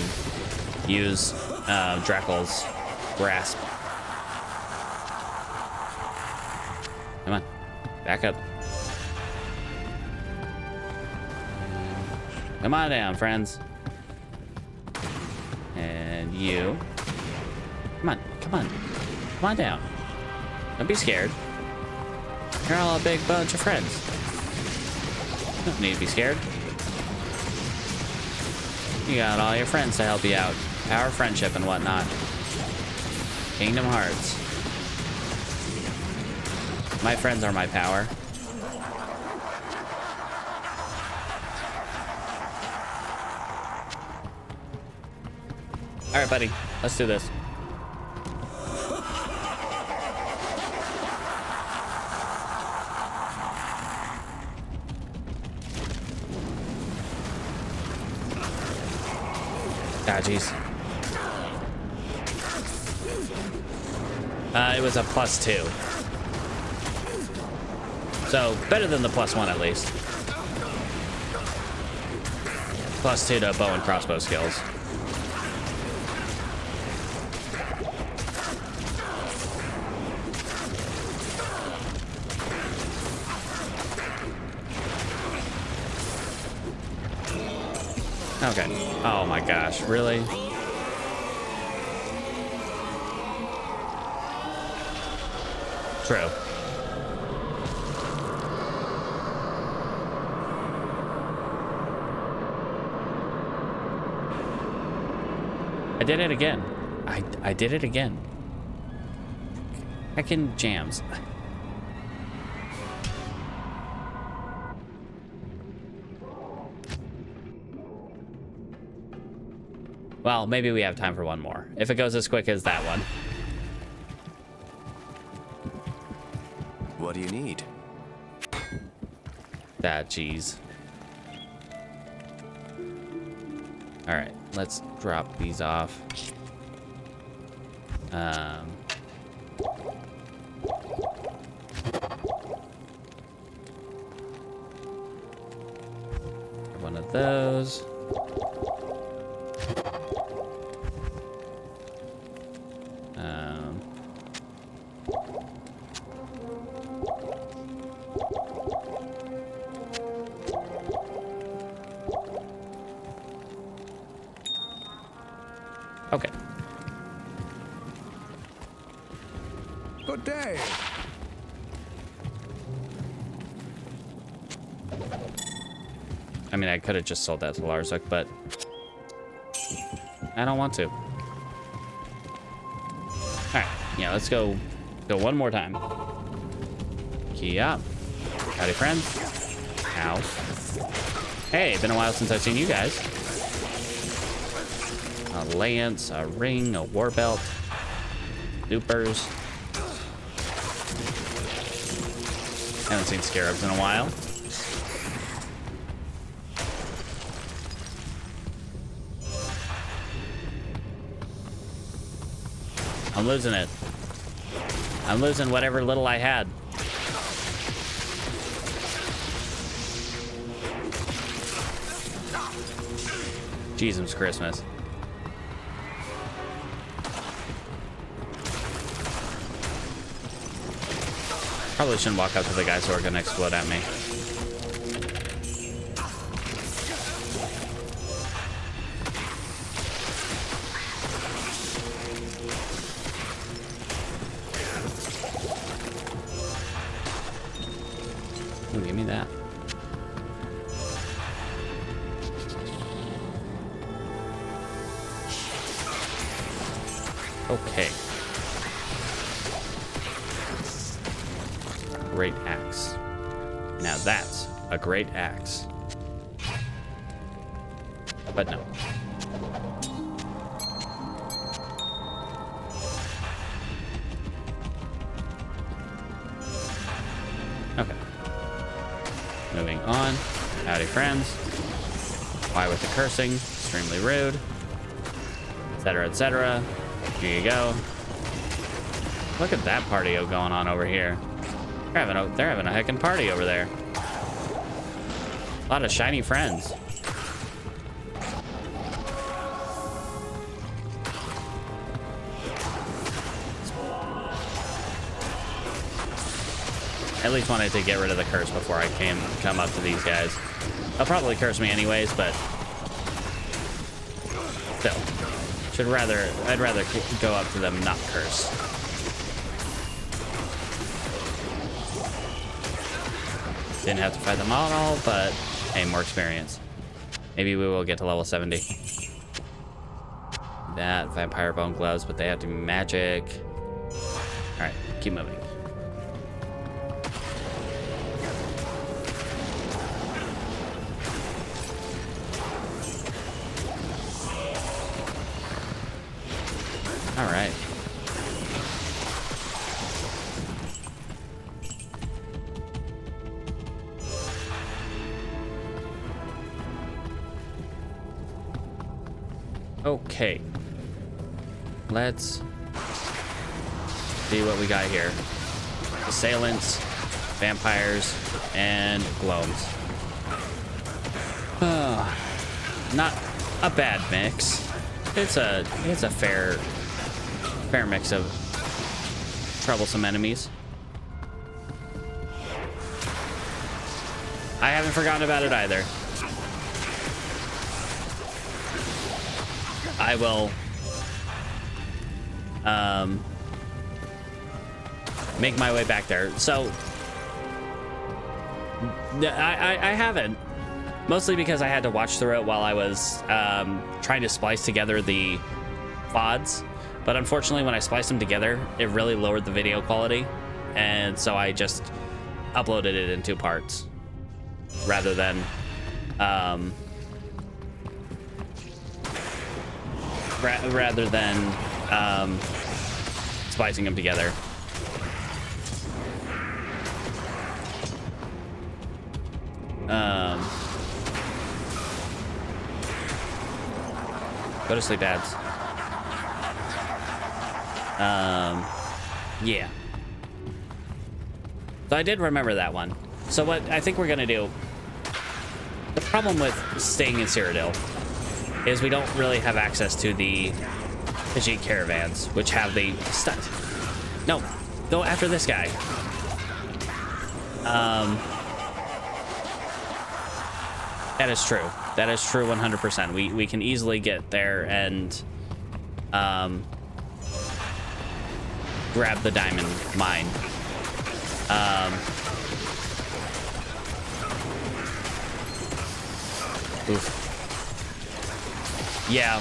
use Dreckel's Grasp. Come on, back up. Come on down, friends. And you. Come on, come on. Come on down. Don't be scared. You're all a big bunch of friends. You don't need to be scared. You got all your friends to help you out. Power, friendship, and whatnot. Kingdom Hearts. My friends are my power. All right, buddy. Let's do this. Ah, jeez. It was a +2. So, better than the +1 at least. +2 to bow and crossbow skills. Okay. Oh my gosh, really? True. I did it again. I did it again. Heckin' jams. Well, maybe we have time for one more. If it goes as quick as that one. What do you need? Ah, jeez. All right, let's drop these off. One of those. Okay. Good day. I mean, I could have just sold that to Larzuk, but I don't want to. All right, yeah, let's go one more time. Key up. Howdy, friends. Ow. Hey, been a while since I've seen you guys. A lance, a ring, a war belt, loopers. Haven't seen scarabs in a while. I'm losing it. I'm losing whatever little I had. Jesus Christmas. Probably shouldn't walk up to the guys who are gonna explode at me. me that. Okay. Great axe. Now that's a great axe. But no. Okay. Moving on. Howdy, friends. Why with the cursing? Extremely rude. Etc. etc. Here you go. Look at that party going on over here. They're having a heckin' party over there. A lot of shiny friends. At least wanted to get rid of the curse before I come up to these guys. They'll probably curse me anyways, but still. I'd rather go up to them not curse. Didn't have to fight them all, but hey, more experience. Maybe we will get to level 70. That vampire bone gloves, but they have to be magic. All right, keep moving. All right. Okay. Let's see what we got here. Assailants, vampires, and gloams. Not a bad mix. It's a fair mix of troublesome enemies. I haven't forgotten about it either. I will make my way back there. So I haven't, mostly because I had to watch through it while I was trying to splice together the VODs. But unfortunately, when I spliced them together, it really lowered the video quality, and so I just uploaded it in 2 parts rather than splicing them together. Go to sleep, ads. Yeah. So I did remember that one. So what I think we're gonna do, the problem with staying in Cyrodiil is we don't really have access to the Khajiit caravans, which have the stuff. No, go after this guy. That is true. That is true 100%. We can easily get there and grab the diamond mine. Oof. Yeah.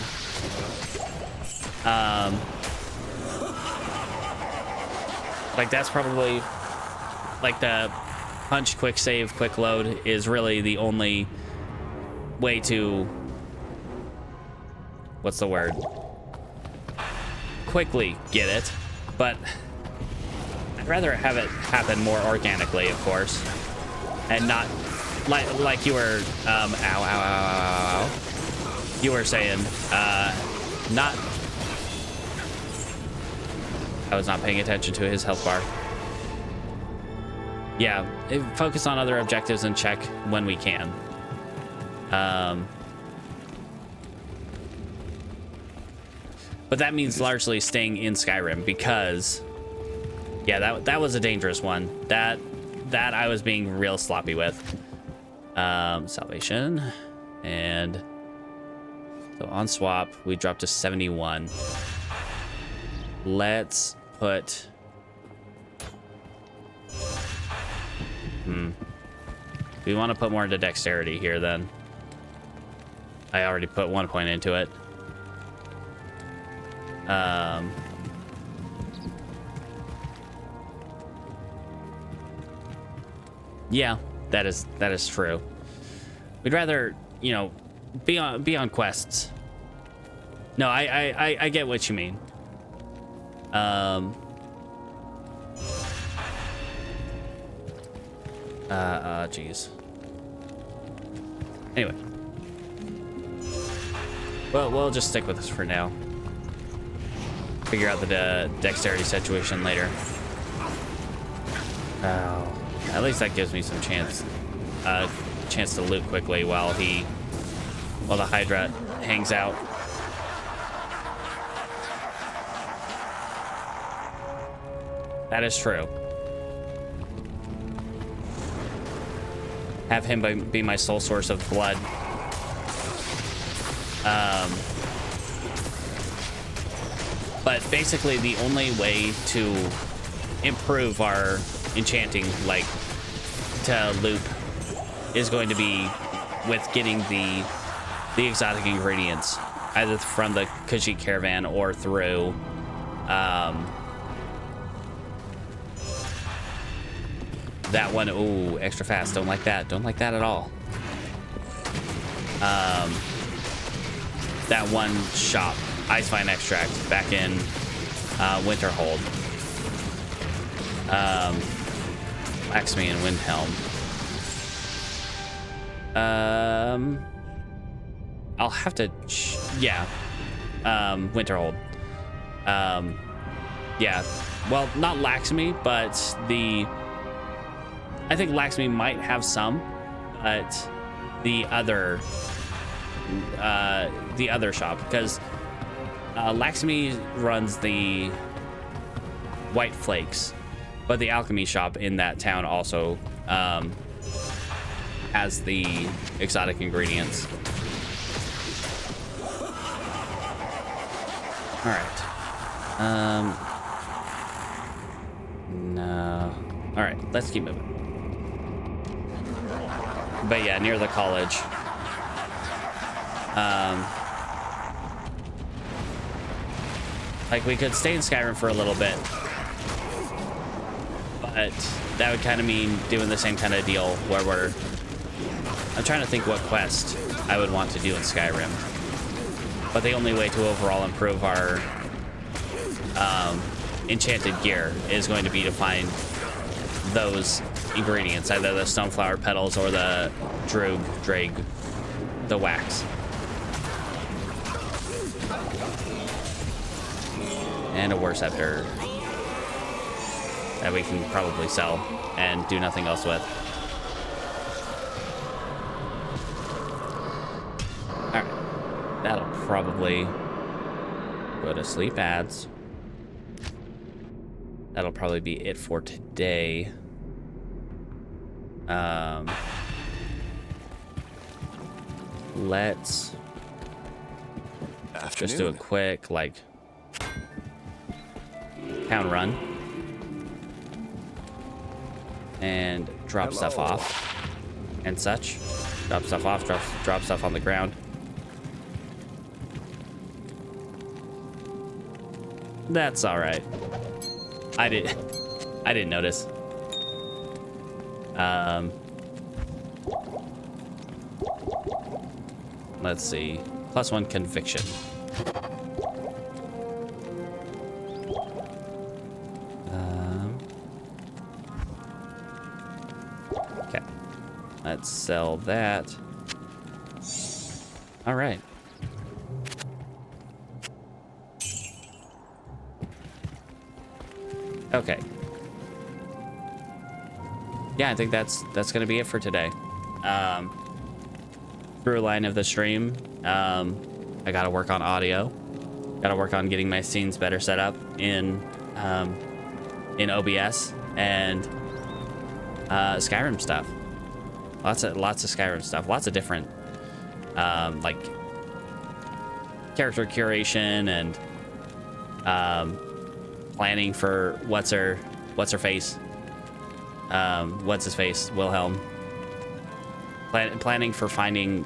Like that's probably like the punch, quick save, quick load is really the only way to, what's the word? Quickly get it, but I'd rather have it happen more organically, of course, and not like you were, ow. You were saying, not, I was not paying attention to his health bar. Yeah, focus on other objectives and check when we can. But that means largely staying in Skyrim because, yeah, that was a dangerous one. That I was being real sloppy with. Salvation, and so on swap we dropped to 71. Let's put we want to put more into dexterity here then? I already put 1 point into it. Yeah, that is true. We'd rather, you know, be on quests. No, I get what you mean. Geez. Anyway. Well, we'll just stick with this for now. Figure out the dexterity situation later. Oh, at least that gives me some chance to loot quickly while the Hydra hangs out. That is true. Have him be my sole source of blood. But basically the only way to improve our enchanting, like, to loop is going to be with getting the exotic ingredients, either from the Khajiit caravan or through that one. Ooh, extra fast. Don't like that. Don't like that at all. That one shop, Icevine Extract, back in Winterhold. Laxmi and Windhelm. I'll have to, yeah. Winterhold. Yeah. Well, not Laxmi, but I think Laxmi might have some, but the other shop, because Laxmi runs the White Flakes, but the alchemy shop in that town also has the exotic ingredients. All right. No. All right, let's keep moving. But yeah, near the college. Like, we could stay in Skyrim for a little bit, but that would kind of mean doing the same kind of deal where I'm trying to think what quest I would want to do in Skyrim. But the only way to overall improve our enchanted gear is going to be to find those ingredients, either the stoneflower petals or the drag, the wax. And a Worceptor that we can probably sell and do nothing else with. Alright. That'll probably go to sleep ads. That'll probably be it for today. Let's just do a quick, like, town run and drop stuff off and such. Drop stuff off, drop stuff on the ground. That's all right. I didn't notice. Let's see. +1 conviction. Okay. Let's sell that. All right. Okay. Yeah, I think that's gonna be it for today. Through line of the stream, I gotta work on audio. Gotta work on getting my scenes better set up in OBS and Skyrim stuff. Lots of Skyrim stuff. Lots of different like character curation and planning for what's her face. What's his face? Wilhelm. planning for finding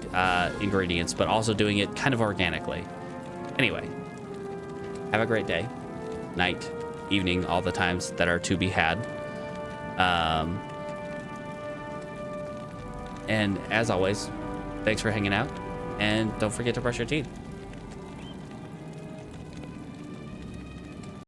ingredients, but also doing it kind of organically. Anyway, have a great day, night, evening, all the times that are to be had. And as always, thanks for hanging out, and don't forget to brush your teeth.